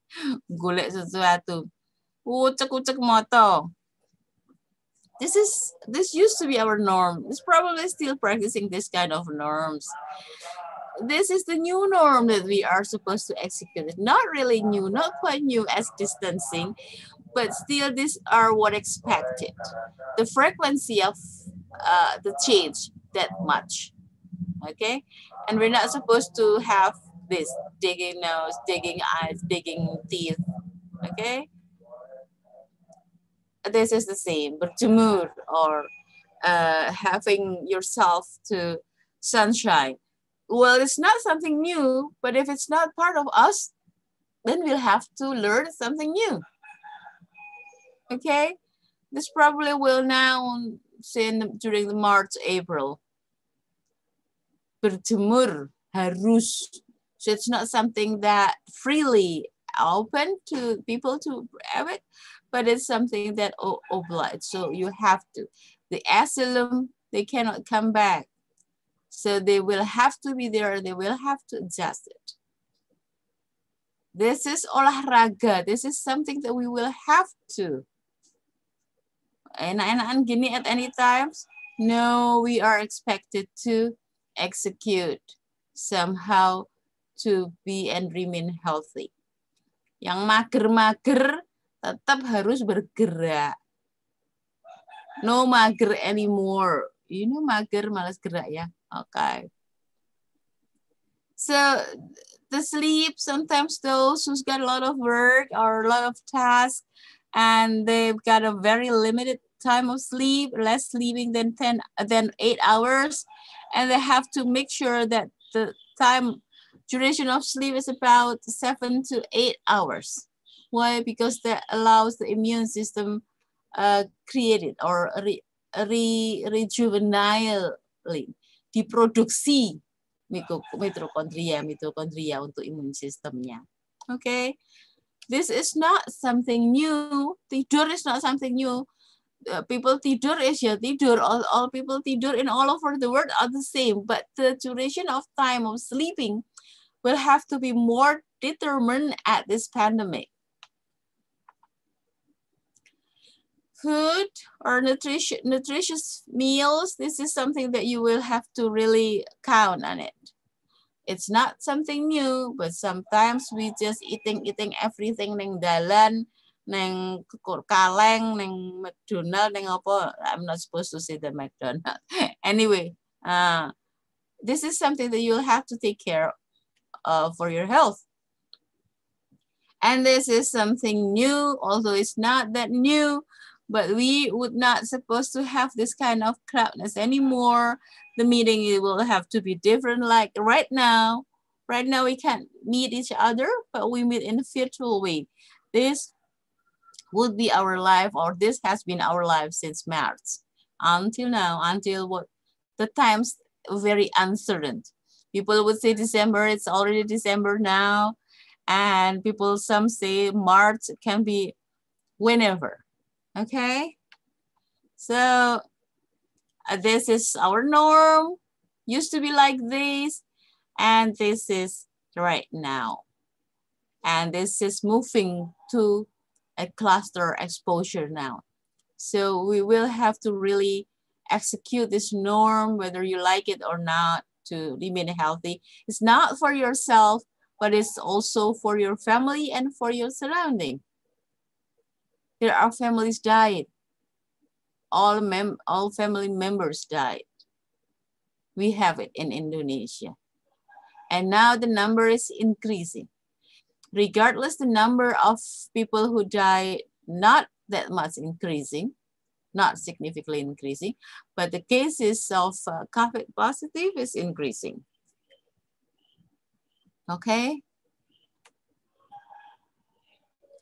Golek sesuatu. Ucek-ucek moto. This used to be our norm. It's probably still practicing this kind of norms. This is the new norm that we are supposed to execute. Not really new, not quite new as distancing, but still these are what expected. The frequency of the change that much, okay? And we're not supposed to have this digging nose, digging eyes, digging teeth, okay? This is the same, berjemur or having yourself to sunshine. Well, it's not something new, but if it's not part of us, then we'll have to learn something new. Okay, this probably will now say during the March, April. Berjemur harus. So it's not something that freely open to people to have it, but it's something that obliged. So you have to. The asylum, they cannot come back. So they will have to be there. They will have to adjust it. This is olahraga. This is something that we will have to. And gini at any times? No, we are expected to execute somehow to be and remain healthy. Yang mager-mager tetap harus bergerak. No mager anymore. You know mager, malas gerak ya. Okay. So the sleep, sometimes those who's got a lot of work or a lot of tasks and they've got a very limited time of sleep, less sleeping than 8 hours, and they have to make sure that the time duration of sleep is about 7 to 8 hours. Why? Because that allows the immune system created or rejuvenate, diproduksi mitokondria untuk imun sistemnya. Okay, this is not something new. Tidur is not something new. People tidur is ya tidur. All people tidur in all over the world are the same, but the duration of time of sleeping will have to be more determined at this pandemic. Food or nutritious meals, this is something that you will have to really count on it. It's not something new, but sometimes we just eating everything neng dalan, neng kaleng, neng McDonald, neng apa. I'm not supposed to say the McDonald. Anyway, this is something that you'll have to take care of for your health. And this is something new, although it's not that new, but we would not supposed to have this kind of crowdness anymore. The meeting will have to be different. Like right now we can't meet each other, but we meet in a virtual way. This would be our life, or this has been our life since March until now, until what the times very uncertain. People would say December, it's already December now. And people, some say March can be whenever, okay? So this is our norm, used to be like this, and this is right now. And this is moving to a cluster exposure now. So we will have to really execute this norm, whether you like it or not, to remain healthy. It's not for yourself, but it's also for your family and for your surrounding. There are families died. All family members died. We have it in Indonesia. And now the number is increasing. Regardless the number of people who die, not that much increasing, not significantly increasing, but the cases of COVID positive is increasing. Okay.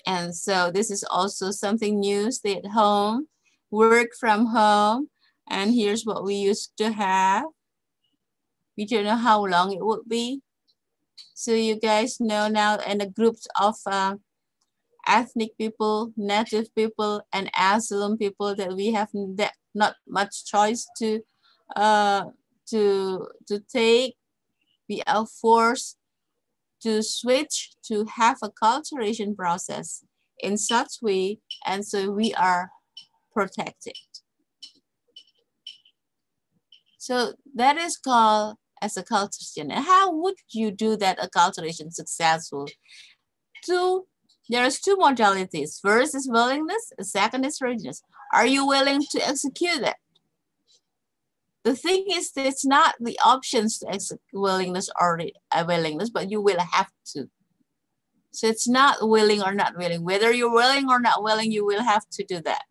And so this is also something new, stay at home, work from home. And here's what we used to have. We don't know how long it would be. So you guys know now, in the groups of ethnic people, native people, and asylum people, that we have not much choice to take. We are forced to switch to have a cultivation process in such way, and so we are protected. So that is called as acculturation. And how would you do that acculturation successful? There's two modalities. First is willingness, second is readiness. Are you willing to execute it? The thing is, it's not the options to execute willingness or willingness, but you will have to. So it's not willing or not willing. Whether you're willing or not willing, you will have to do that.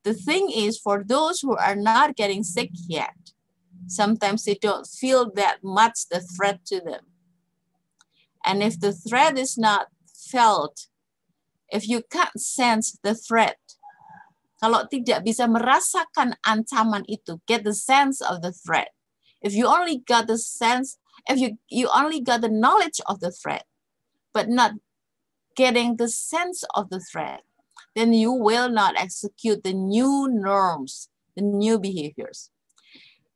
The thing is, for those who are not getting sick yet, sometimes they don't feel that much the threat to them. And if the threat is not felt, if you can't sense the threat, kalau tidak bisa merasakan ancaman itu, get the sense of the threat. If you only got the sense, if you only got the knowledge of the threat, but not getting the sense of the threat, then you will not execute the new norms, the new behaviors.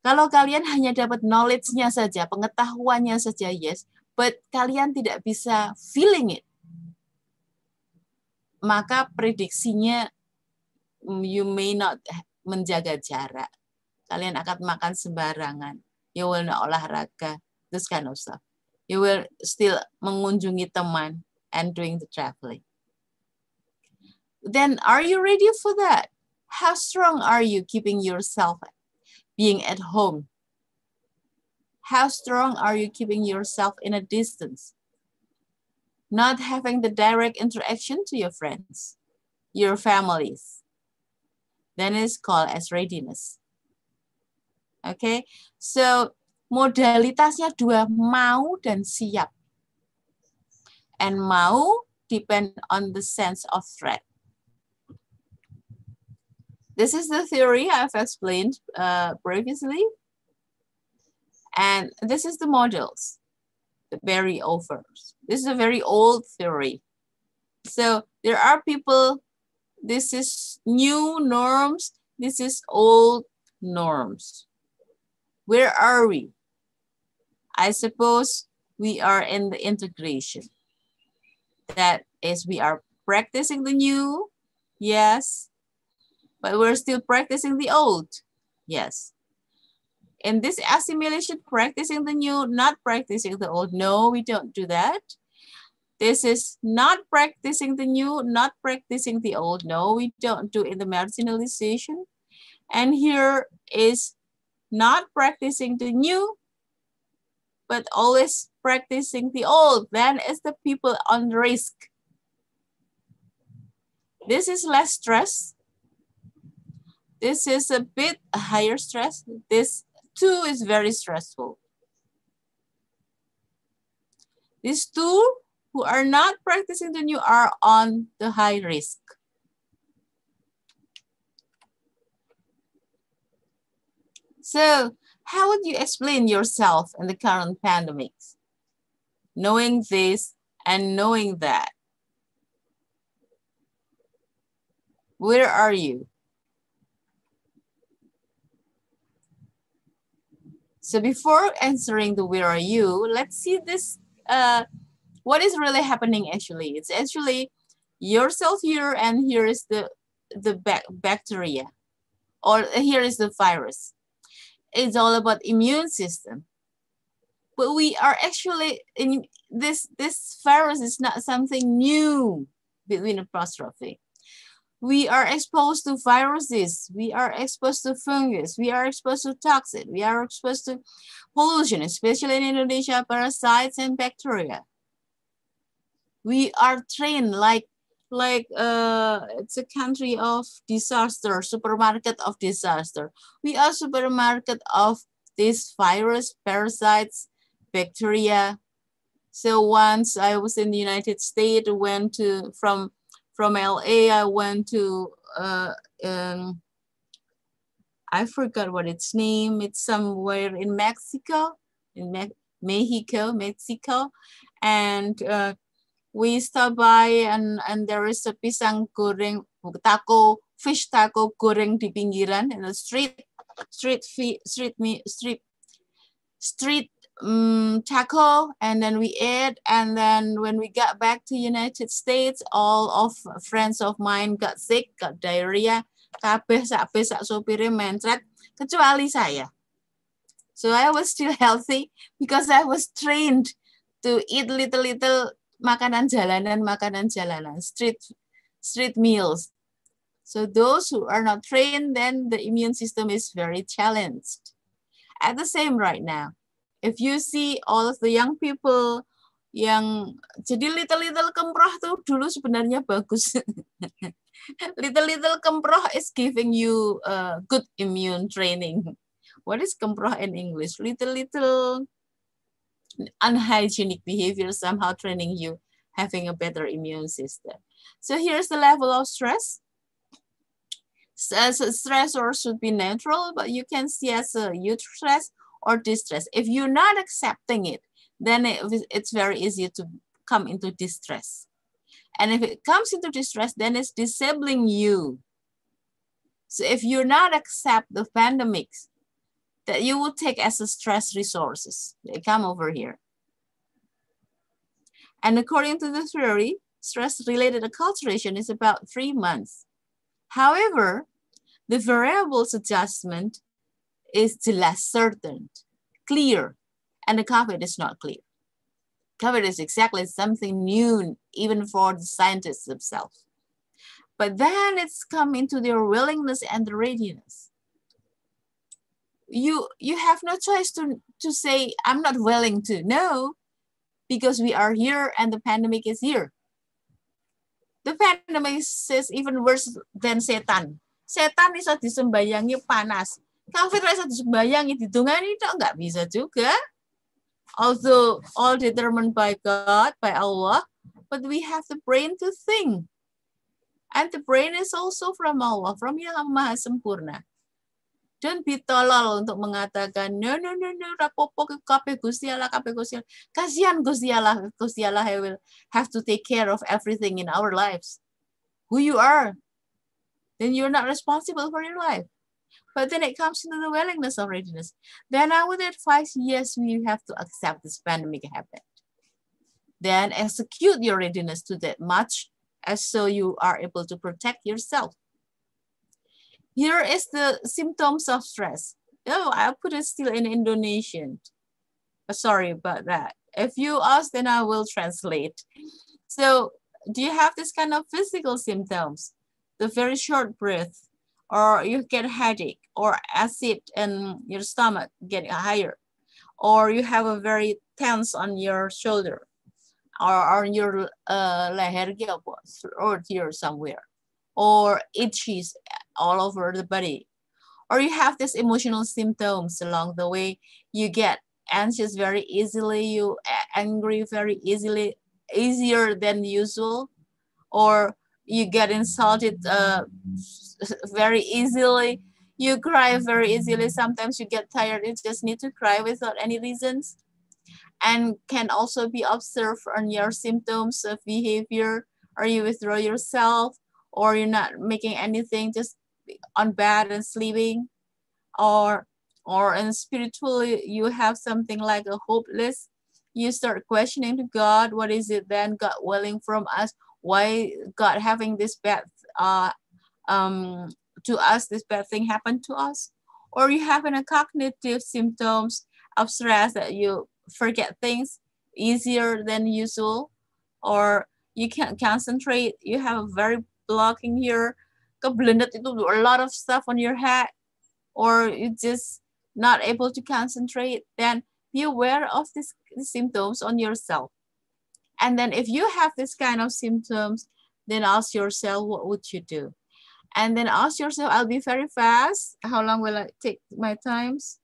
Kalau kalian hanya dapat knowledge-nya saja, pengetahuannya saja, yes, but kalian tidak bisa feeling it, maka prediksinya you may not menjaga jarak. Kalian akan makan sembarangan. You will not olahraga, this kind of stuff. You will still mengunjungi teman and doing the traveling. Then are you ready for that? How strong are you keeping yourself being at home? How strong are you keeping yourself in a distance? Not having the direct interaction to your friends, your families. Then it's called as readiness. Okay, so modalitasnya dua, mau dan siap. And mau depend on the sense of threat. This is the theory I've explained previously. And this is the models, the very offers. This is a very old theory. So there are people, this is new norms, this is old norms. Where are we? I suppose we are in the integration. That is, we are practicing the new, yes, but we're still practicing the old, yes. In this assimilation, practicing the new, not practicing the old. No, we don't do that. This is not practicing the new, not practicing the old. No, we don't do in the marginalization. And here is not practicing the new, but always practicing the old. Then it's the people on risk. This is less stress. This is a bit higher stress. This too is very stressful. These two who are not practicing the new are on the high risk. So how would you explain yourself in the current pandemics? Knowing this and knowing that. Where are you? So before answering the where are you, let's see this, what is really happening actually. It's actually yourself here and here is the bacteria, or here is the virus. It's all about immune system. But we are actually, in this virus is not something new between apostrophe. We are exposed to viruses, we are exposed to fungus, we are exposed to toxin, we are exposed to pollution, especially in Indonesia, parasites and bacteria. We are trained like it's a country of disaster, supermarket of disaster. We are supermarket of this virus, parasites, bacteria. So once I was in the United States, went to from LA, I went to I forgot what its name. It's somewhere in Mexico, Mexico, and we stopped by and there is a pisang goreng taco, fish taco goreng di pinggiran in the street taco, and then we ate, and then when we got back to United States, all of friends of mine got sick, got diarrhea, kabeh sak sopire mencret kecuali saya. So I was still healthy because I was trained to eat little makanan jalanan, street meals. So those who are not trained, then the immune system is very challenged. At the same right now, if you see all of the young people yang jadi little kemproh tuh dulu sebenarnya bagus. little kemproh is giving you good immune training. What is kemproh in English? Little unhygienic behavior somehow training you having a better immune system. So here's the level of stress. Stressor should be neutral, but you can see as a eustress or distress. If you're not accepting it, then it's very easy to come into distress. And if it comes into distress, then it's disabling you. So if you're not accept the pandemics that you will take as a stress resources, they come over here. And according to the theory, stress-related acculturation is about 3 months. However, the variables adjustment is less certain, clear, and the COVID is not clear. COVID is exactly something new, even for the scientists themselves. But then it's come into their willingness and the readiness. You have no choice to say, I'm not willing to. No, because we are here and the pandemic is here. The pandemic is even worse than setan. Setan bisa disembayangi panas. COVID bisa disembayangi ditungani itu nggak bisa juga. Although all determined by God, by Allah, but we have the brain to think. And the brain is also from Allah, from Yang Maha Sempurna. Don't be tolol untuk mengatakan, no, rapopo kabeh Gusti Allah, kabeh Gusti Allah. Kasihan Gusti Allah will have to take care of everything in our lives. Who you are, then you're not responsible for your life. But then it comes into the willingness of readiness. Then I would advise, yes, we have to accept this pandemic happened. Then execute your readiness to that much as so you are able to protect yourself. Here is the symptoms of stress. Oh, I'll put it still in Indonesian. Sorry about that. If you ask, then I will translate. So do you have this kind of physical symptoms? The very short breath, or you get headache, or acid in your stomach getting higher, or you have a very tense on your shoulder, or on your leher or here somewhere, or itches all over the body, or you have these emotional symptoms along the way. You get anxious very easily, you angry very easily, easier than usual, or you get insulted very easily, you cry very easily. Sometimes you get tired, you just need to cry without any reasons, and can also be observed on your symptoms of behavior, or you withdraw yourself, or you're not making anything, just on bed and sleeping, or in spiritually you have something like a hopeless, you start questioning to God, what is it then God willing from us, why God having this bad to us, this bad thing happened to us. Or you have a cognitive symptoms of stress, that you forget things easier than usual, or you can't concentrate, you have a very blocking here, keblended itu, a lot of stuff on your head, or you just not able to concentrate. Then be aware of these symptoms on yourself. And then if you have this kind of symptoms, then ask yourself, what would you do? And then ask yourself, I'll be very fast. How long will I take my times?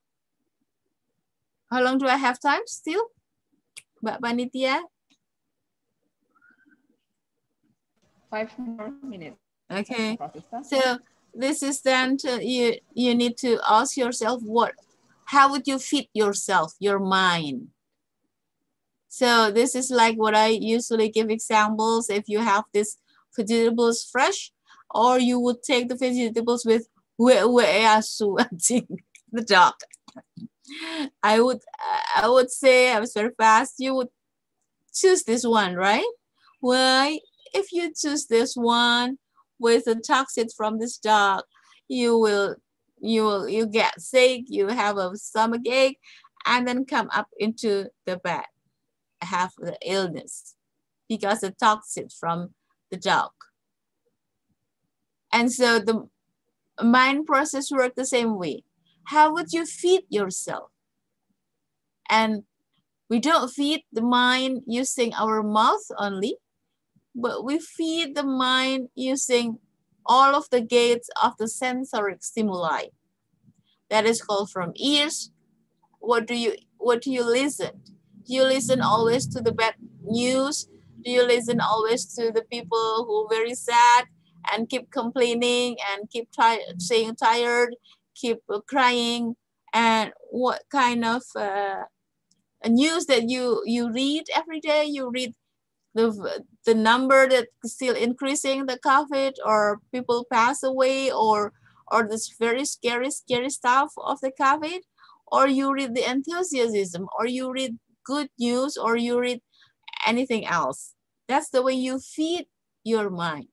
How long do I have time still? Mbak Panitia? 5 more minutes. Okay. Professor. So this is then you need to ask yourself, how would you feed yourself, your mind? So this is like what I usually give examples. If you have this vegetables fresh, or you would take the vegetables with the dog. I would say, I was very fast, you would choose this one, right? Why? If you choose this one with the toxin from this dog, you get sick, you have a stomach ache, and then come up into the bed, have the illness because the toxin from the dog. And so the mind process work the same way. How would you feed yourself? And we don't feed the mind using our mouth only, but we feed the mind using all of the gates of the sensory stimuli. That is called from ears. What do you listen? Do you listen always to the bad news? Do you listen always to the people who are very sad and keep complaining and keep saying tired, keep crying? And what kind of news that you read every day? You read the number that is still increasing, the COVID, or people pass away, or this very scary stuff of the COVID, or you read the enthusiasm, or you read good news, or you read anything else. That's the way you feed your mind.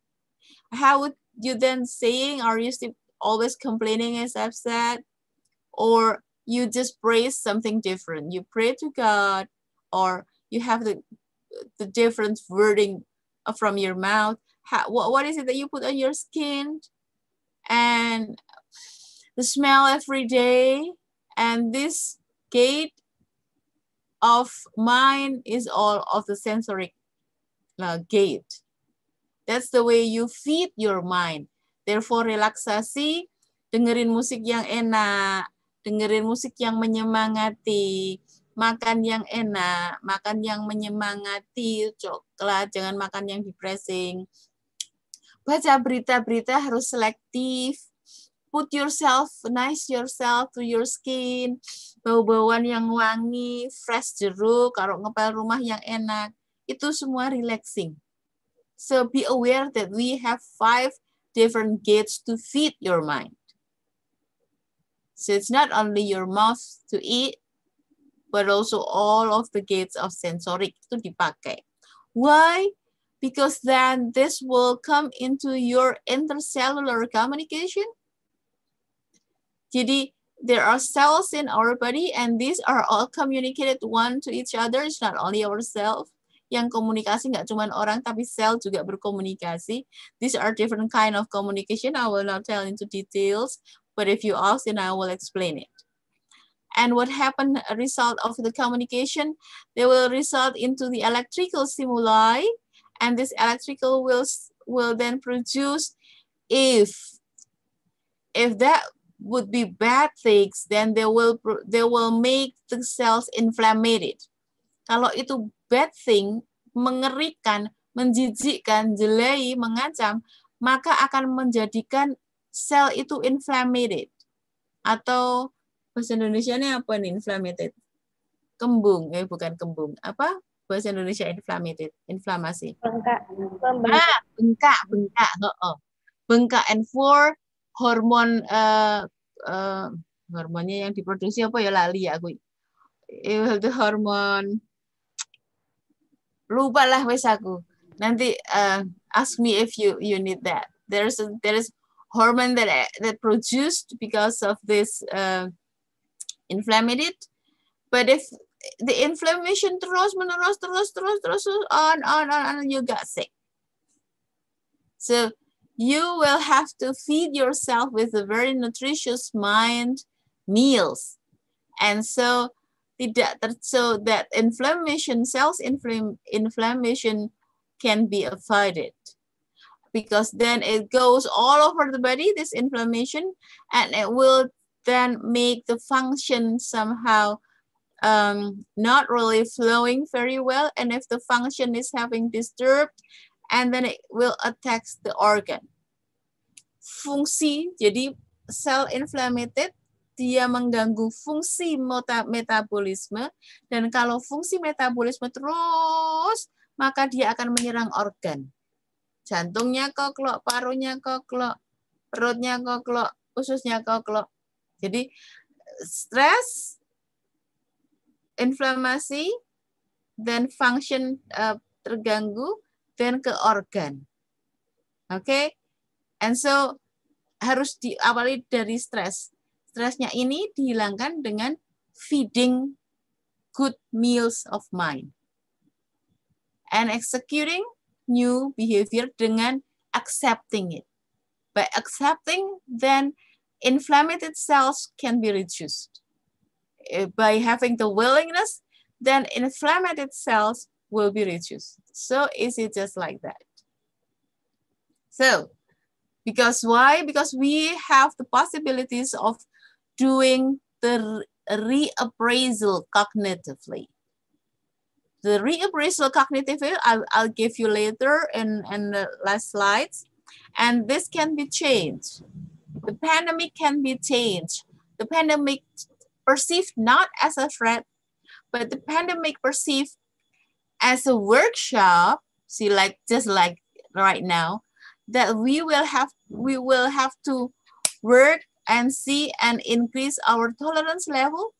How would you then saying, are you still always complaining, as I've said, or you just praise something different? You pray to God, or you have the different wording from your mouth. What is it that you put on your skin? And the smell every day. And this gate of mind is all of the sensory gate. That's the way you feed your mind. Therefore, relaksasi, dengerin musik yang enak, dengerin musik yang menyemangati, makan yang enak, makan yang menyemangati, coklat, jangan makan yang depressing. Baca berita-berita harus selektif. Put yourself, nice yourself to your skin, bau-bauan yang wangi, fresh jeruk, kalau ngepel rumah yang enak, itu semua relaxing. So be aware that we have 5 different gates to feed your mind. So it's not only your mouth to eat, but also all of the gates of sensoric itu dipakai. Why? Because then this will come into your intercellular communication. Jadi there are cells in our body and these are all communicated one to each other. It's not only ourselves. Yang komunikasi nggak cuma orang tapi sel juga berkomunikasi. These are different kind of communication. I will not tell into details, but if you ask, then I will explain it. And what happened, a result of the communication, they will result into the electrical stimuli, and this electrical will then produce, if that would be bad things, then they will make the cells inflamed. Kalau itu bad thing, mengerikan, menjijikkan, jelai, mengancam, maka akan menjadikan sel itu inflamed. Atau bahasa Indonesia-nya apa nih inflamed? Kembung, bukan kembung. Apa bahasa Indonesia inflamed? Inflamasi. Bengkak. Bengkak. Bengkak. And for hormon hormonnya yang diproduksi apa ya, lali ya aku. The hormon, lupa lah wes aku. Nanti ask me if you need that. There is hormone that produced because of this inflamed. But if the inflammation terus on, you got sick. So you will have to feed yourself with a very nutritious meals. And so that inflammation, inflammation can be avoided, because then it goes all over the body, this inflammation, and it will then make the function somehow not really flowing very well. And if the function is having disturbed, and then it will attack the organ. Fungsi, jadi cell inflamed, dia mengganggu fungsi metabolisme, dan kalau fungsi metabolisme terus, maka dia akan menyerang organ. Jantungnya koklok, parunya koklok, perutnya koklok, ususnya koklok. Jadi stres, inflamasi, dan function terganggu, dan ke organ. Oke? And so harus diawali dari stres. Stresnya ini dihilangkan dengan feeding good meals of mind. And executing new behavior dengan accepting it. By accepting, then inflamed cells can be reduced. By having the willingness, then inflamed cells will be reduced. So easy, just like that. So, because why? Because we have the possibilities of doing the reappraisal cognitively. The reappraisal cognitively, I'll give you later in the last slides. And this can be changed. The pandemic can be changed. The pandemic perceived not as a threat, but the pandemic perceived as a workshop, see, just like right now, that we will have to work and see and increase our tolerance level,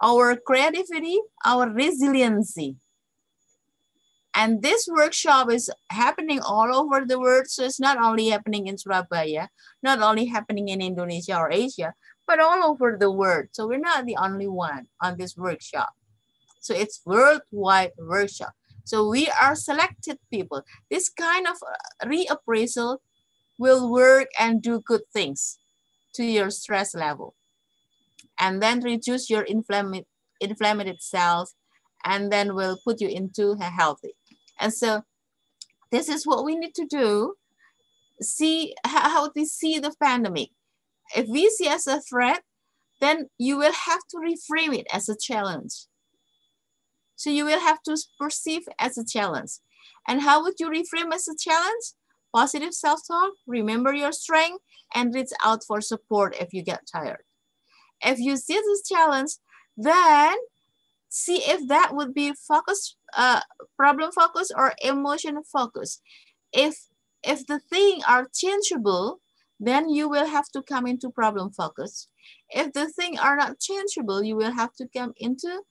our creativity, our resiliency. And this workshop is happening all over the world. So it's not only happening in Surabaya, not only happening in Indonesia or Asia, but all over the world. So we're not the only one on this workshop. So it's worldwide workshop. So we are selected people. This kind of reappraisal will work and do good things to your stress level. And then reduce your inflamed cells, and then will put you into a healthy. And so this is what we need to do. See how we see the pandemic. If we see as a threat, then you will have to reframe it as a challenge. So you will have to perceive as a challenge. And how would you reframe as a challenge? Positive self-talk, remember your strength, and reach out for support if you get tired. If you see this challenge, then see if that would be focus, problem focus or emotion focus. If the things are changeable, then you will have to come into problem focus. If the things are not changeable, you will have to come into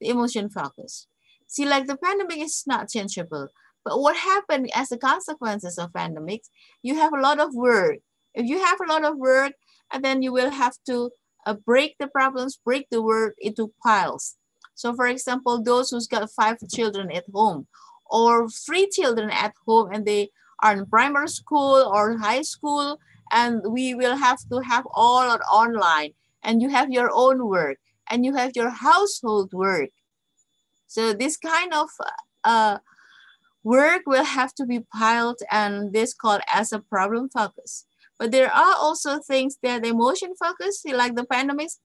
the emotion focus. See, like the pandemic is not changeable, but what happened as a consequences of pandemics, you have a lot of work. If you have a lot of work, and then you will have to break the problems, break the word into piles. So for example, those who's got 5 children at home or 3 children at home and they are in primary school or high school, and we will have to have all online, and you have your own work and you have your household work. So this kind of work will have to be piled, and this called as a problem focus. But there are also things that emotion focus, like the pandemics,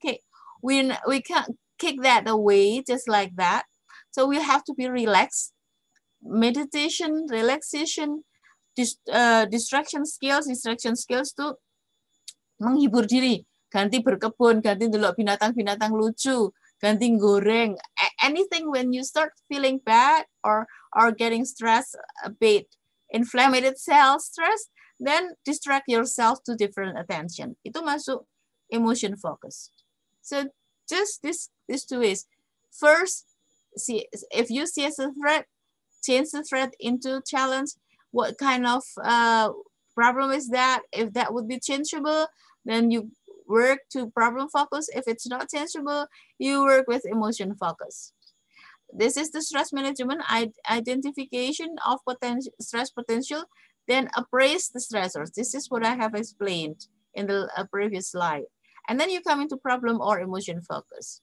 we can't kick that away just like that. So we have to be relaxed. Meditation, relaxation, distraction skills tuh menghibur diri, ganti berkebun, ganti delok binatang-binatang lucu, ganti goreng, anything when you start feeling bad or getting stressed, a bit inflamed cells, stress, then distract yourself to different attention. Itu masuk emotion focus. So just these 2 ways. First, see if you see as a threat, change the threat into challenge. What kind of problem is that? If that would be changeable, then you work to problem focus. If it's not changeable, you work with emotion focus. This is the stress management, identification of stress potential, then appraise the stressors. This is what I have explained in the previous slide. And then you come into problem or emotion focus.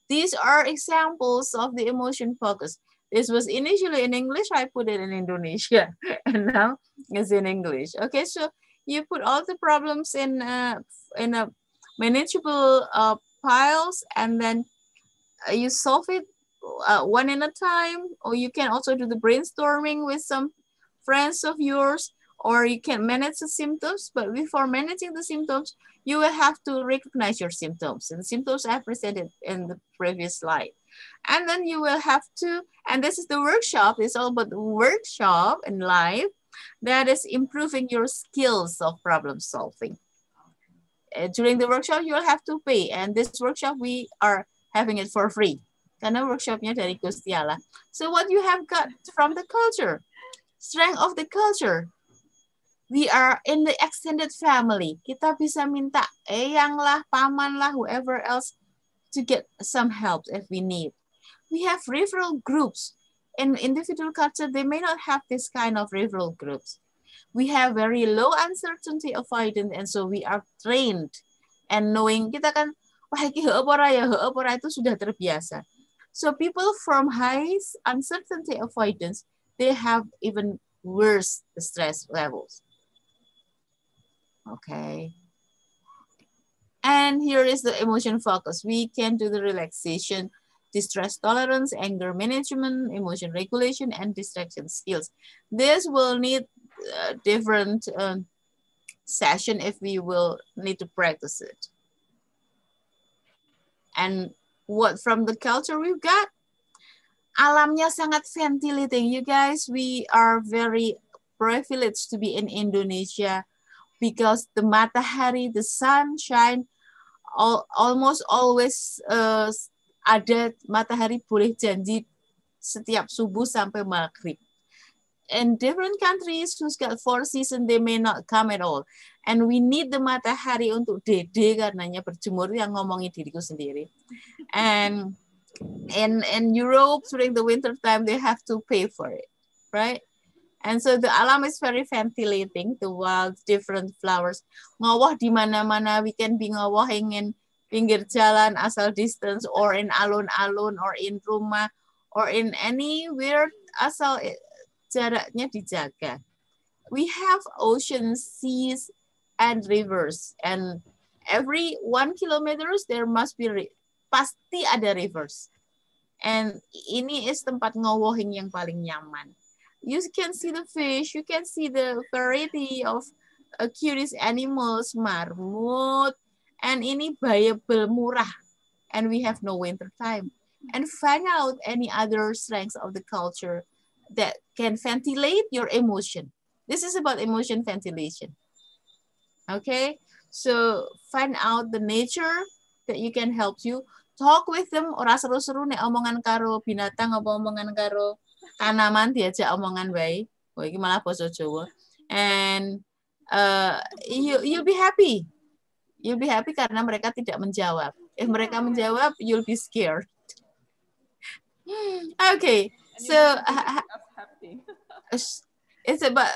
These are examples of the emotion focus. This was initially in English, I put it in Indonesia, and now it's in English. Okay, so you put all the problems in a manageable piles, and then you solve it one at a time, or you can also do the brainstorming with some friends of yours, or you can manage the symptoms. But before managing the symptoms, you will have to recognize your symptoms, and the symptoms I presented in the previous slide. And then you will have to, and this is the workshop, it's all about the workshop in life that is improving your skills of problem solving. During the workshop, you will have to pay, and this workshop we are having it for free. Karena workshopnya dari Gusti Allah. So what you have got from the culture, strength of the culture. We are in the extended family. Kita bisa minta eyang lah, paman lah, whoever else to get some help if we need. We have referral groups. In individual culture, they may not have this kind of referral groups. We have very low uncertainty avoidance, and so we are trained and knowing kita kan, wah iki heup ora ya, heup ora itu sudah terbiasa. So people from high uncertainty avoidance, they have even worse stress levels. Okay. And here is the emotion focus. We can do the relaxation, distress tolerance, anger management, emotion regulation, and distraction skills. This will need different session if we will need to practice it. And what from the culture we've got? Alamnya sangat ventilating. You guys, we are very privileged to be in Indonesia because the matahari, the sunshine, almost always ada matahari boleh janji setiap subuh sampai maghrib. In different countries who's got 4 seasons, they may not come at all. And we need the matahari untuk dede karenanya berjemur, yang ngomongin diriku sendiri. And in Europe during the winter time, they have to pay for it, right? And so the alam is very ventilating, the wild, different flowers. Ngawah di mana-mana, we can be ngawahing in pinggir jalan asal distance, or in alun-alun, or in rumah, or in anywhere asal jaraknya dijaga. We have oceans, seas, and rivers, and every 1 kilometer there must be pasti ada rivers. And ini is tempat ngawahing yang paling nyaman. You can see the fish, you can see the variety of curious animals, marmut, and ini viable murah. And we have no winter time. And find out any other strengths of the culture that can ventilate your emotion. This is about emotion ventilation. Okay, so find out the nature that you can help you. Talk with them, ora seru-seru nek omongan karo binatang apa omongan karo tanaman diajak omongan baik. Oh, ini malah basa Jawa. And you'll be happy. You'll be happy karena mereka tidak menjawab. If mereka menjawab, you'll be scared. Okay, so it's about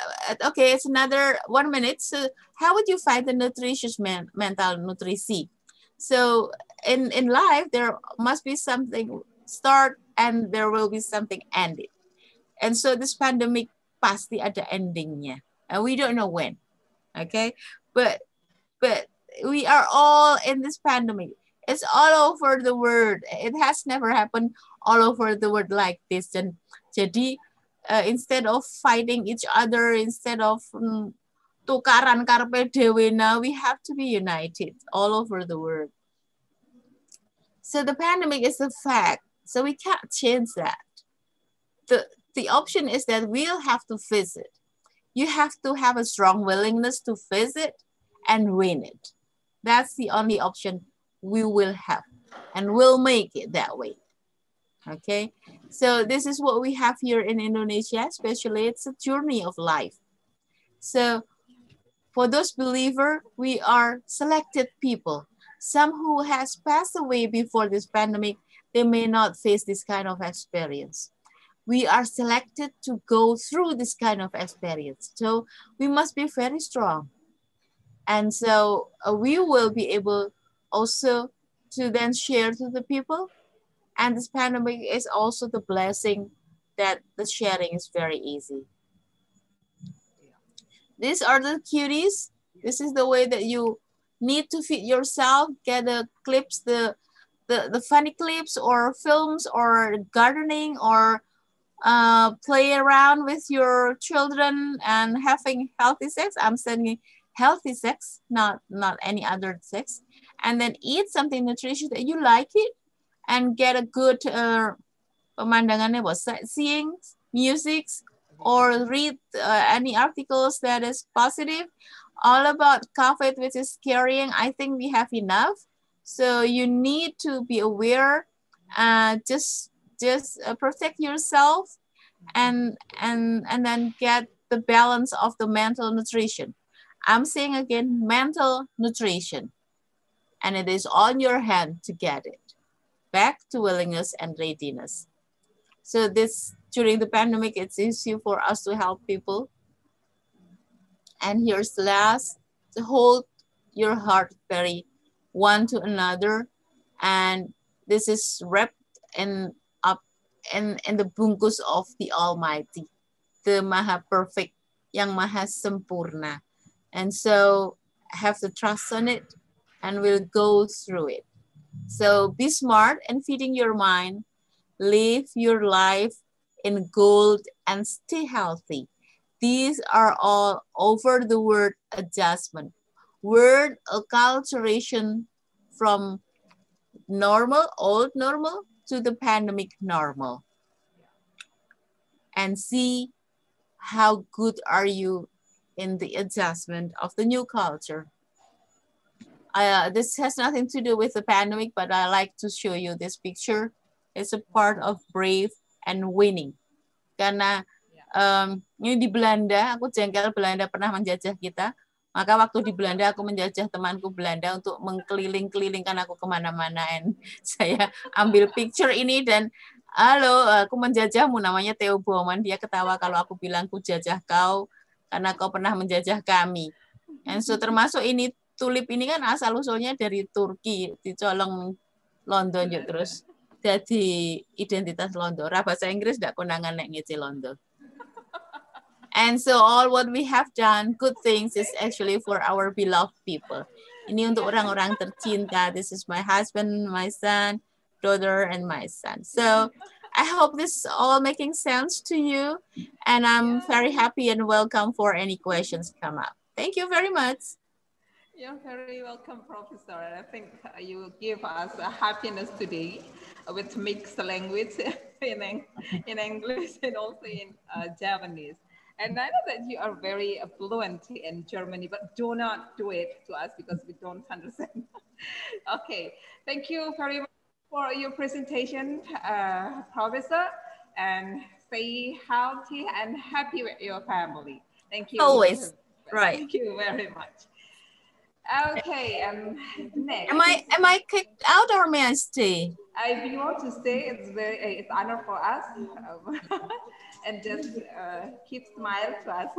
okay. It's another 1 minute. So how would you find the nutritious mental nutrisi? So in life, there must be something start and there will be something ended. And so this pandemic pasti ada endingnya, and we don't know when. Okay, but we are all in this pandemic. It's all over the world. It has never happened all over the world like this. Dan jadi instead of fighting each other, instead of tukaran karpe dewe, now we have to be united all over the world. So the pandemic is a fact. So we can't change that. The option is that we'll have to face it. You have to have a strong willingness to face it and win it. That's the only option we will have, and we'll make it that way. Okay, so this is what we have here in Indonesia, especially it's a journey of life. So for those believers, we are selected people. Some who has passed away before this pandemic, they may not face this kind of experience. We are selected to go through this kind of experience. So we must be very strong. And so we will be able also to then share to the people. And this pandemic is also the blessing that the sharing is very easy. These are the cuties. This is the way that you need to feed yourself, get the clips, the funny clips or films or gardening or play around with your children and having healthy sex. I'm saying healthy sex, not any other sex. And then eat something nutritious that you like it and get a good pemandangannya, sightseeing, music, or read any articles that is positive. All about COVID, which is carrying, I think we have enough. So you need to be aware, just protect yourself and then get the balance of the mental nutrition. I'm saying again, mental nutrition. And it is on your hand to get it. Back to willingness and readiness. So this, during the pandemic, it's easy for us to help people. And here's the last, to hold your heart very one to another. And this is wrapped in the bungkus of the Almighty, the Maha Perfect, yang Maha Sempurna. And so have the trust on it and we'll go through it. So be smart and feeding your mind, live your life in gold and stay healthy. These are all over the word adjustment. Word acculturation from normal, old normal to the pandemic normal. And see how good are you in the adjustment of the new culture. This has nothing to do with the pandemic, but I like to show you this picture. It's a part of brave and winning. Karena ini di Belanda, aku jengkel Belanda pernah menjajah kita. Maka waktu di Belanda aku menjajah temanku Belanda untuk mengkeliling-kelilingkan aku kemana-mana. And saya ambil picture ini dan halo, aku menjajahmu, namanya Theo Bauman. Dia ketawa kalau aku bilang ku jajah kau karena kau pernah menjajah kami. And so termasuk ini, tulip ini kan asal usulnya dari Turki, dicolong London yuk terus jadi identitas London. Ra bahasa Inggris ndak konangan nek ngece London. And so all what we have done, good things, is actually for our beloved people. Ini untuk orang-orang tercinta. This is my husband, my son, daughter, and my son. So I hope this is all making sense to you. And I'm very happy and welcome for any questions come up. Thank you very much. You're very welcome, Professor. I think you give us a happiness today with mixed language in English and also in Japanese. And I know that you are very fluent in Germany, but do not do it to us because we don't understand. Okay, thank you very much for your presentation, Professor, and stay healthy and happy with your family. Thank you. Always, right. Thank you very much. Okay, next. Am I kicked out or may I stay? If you want to stay, it's honor for us, and just keep smile to us.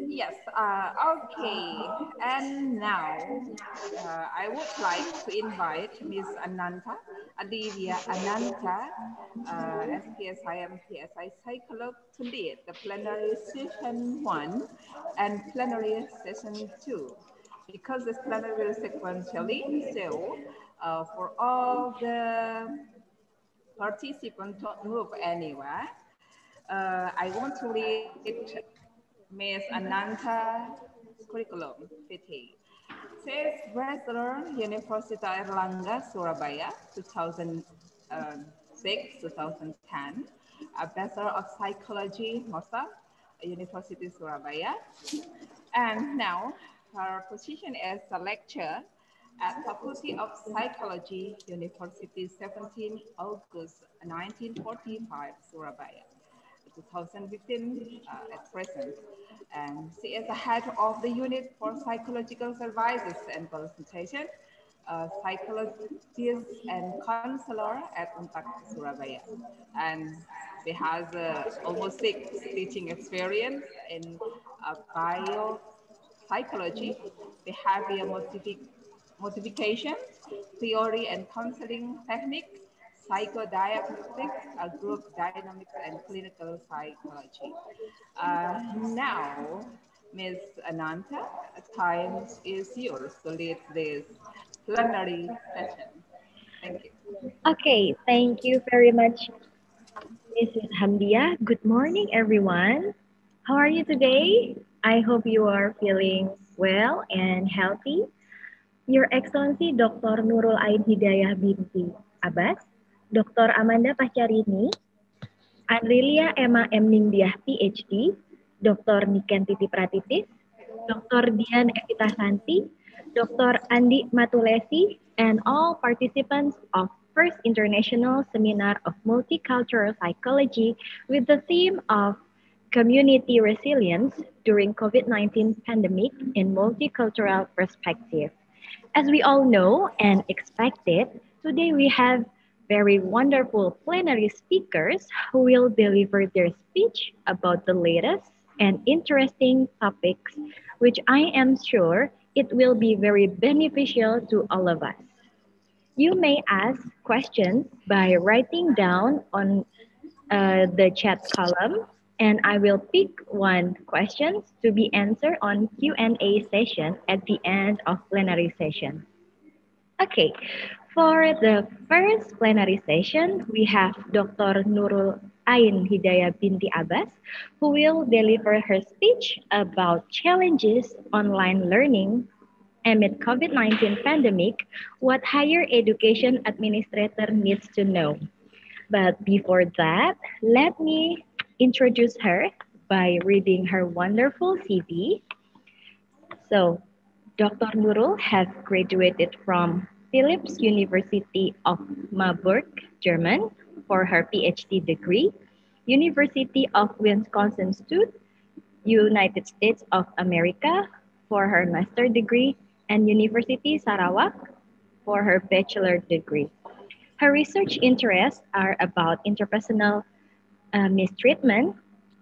Yes. Okay. And now I would like to invite Ms. Ananta, Adivya Ananta, SPSIMPSI psychologist, to lead the plenary session 1 and plenary session 2. Because this plenary will sequentially, so for all the participants don't move anywhere, I want to read Ms. Ananta curriculum PT. Says Bachelor Universitas Erlangga Surabaya 2006-2010, a Bachelor of Psychology Mosa University Surabaya, and now her position as a lecturer at Faculty of Psychology University 17 August 1945 Surabaya. 2015 at present. And she is the head of the unit for psychological services and consultation, psychologist and counselor at Untak Surabaya. And she has almost 6 teaching experience in biopsychology, behavior modification, theory and counseling techniques, psychodiagnostics, group dynamics, and clinical psychology. Now, Ms. Ananta, time is yours to lead this plenary session. Thank you. Okay, thank you very much, Mrs. Hamdia. Good morning, everyone. How are you today? I hope you are feeling well and healthy. Your Excellency Dr. Nurul Ain Hidayah binti Abbas, Dr. Amanda Pacarini, Andrelia Emma M. Ningdiah PhD, Dr. Niken Titi Pratitis, Dr. Dian Evita Santi, Dr. Andi Matulesi, and all participants of First International Seminar of Multicultural Psychology with the theme of Community Resilience during COVID-19 Pandemic in Multicultural Perspective. As we all know and expected, today we have very wonderful plenary speakers who will deliver their speech about the latest and interesting topics, which I am sure it will be very beneficial to all of us. You may ask questions by writing down on the chat column, and I will pick one question to be answered on Q&A session at the end of plenary session. Okay, for the first plenary session, we have Dr. Nurul Ain Hidayah binti Abbas, who will deliver her speech about challenges online learning amid COVID-19 pandemic, what higher education administrator needs to know. But before that, let me introduce her by reading her wonderful CV. So, Dr. Nurul has graduated from Philipps University of Marburg, German, for her PhD degree, University of Wisconsin United States of America, for her master degree, and University Sarawak for her bachelor degree. Her research interests are about interpersonal mistreatment,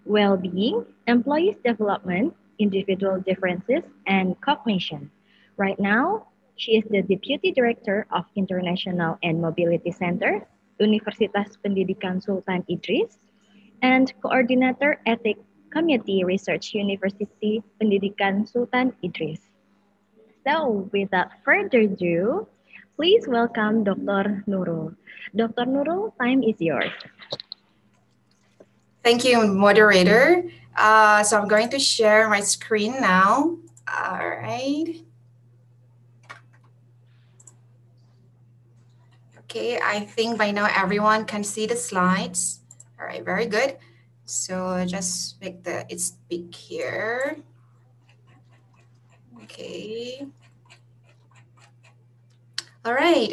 well-being, employees' development, individual differences, and cognition. Right now, she is the Deputy Director of International and Mobility Center, Universitas Pendidikan Sultan Idris, and Coordinator Ethic Committee Research University Pendidikan Sultan Idris. So, without further ado, please welcome Dr. Nurul. Dr. Nurul, time is yours. Thank you, moderator. So I'm going to share my screen now. All right. Okay, I think by now everyone can see the slides. All right, very good. So just make it's big here. Okay. All right.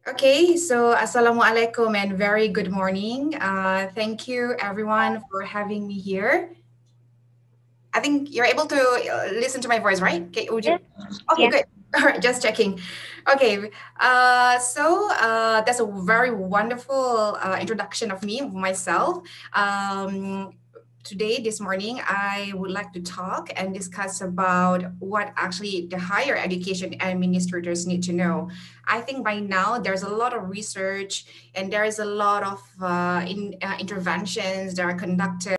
Okay, so Assalamualaikum and very good morning. Thank you everyone for having me here. I think you're able to listen to my voice, right? Okay, would you? Okay, Yeah. good. All right, just checking. Okay, so that's a very wonderful introduction of me, of myself. Today, this morning, I would like to talk and discuss about what actually the higher education administrators need to know. I think by now there's a lot of research and there is a lot of interventions that are conducted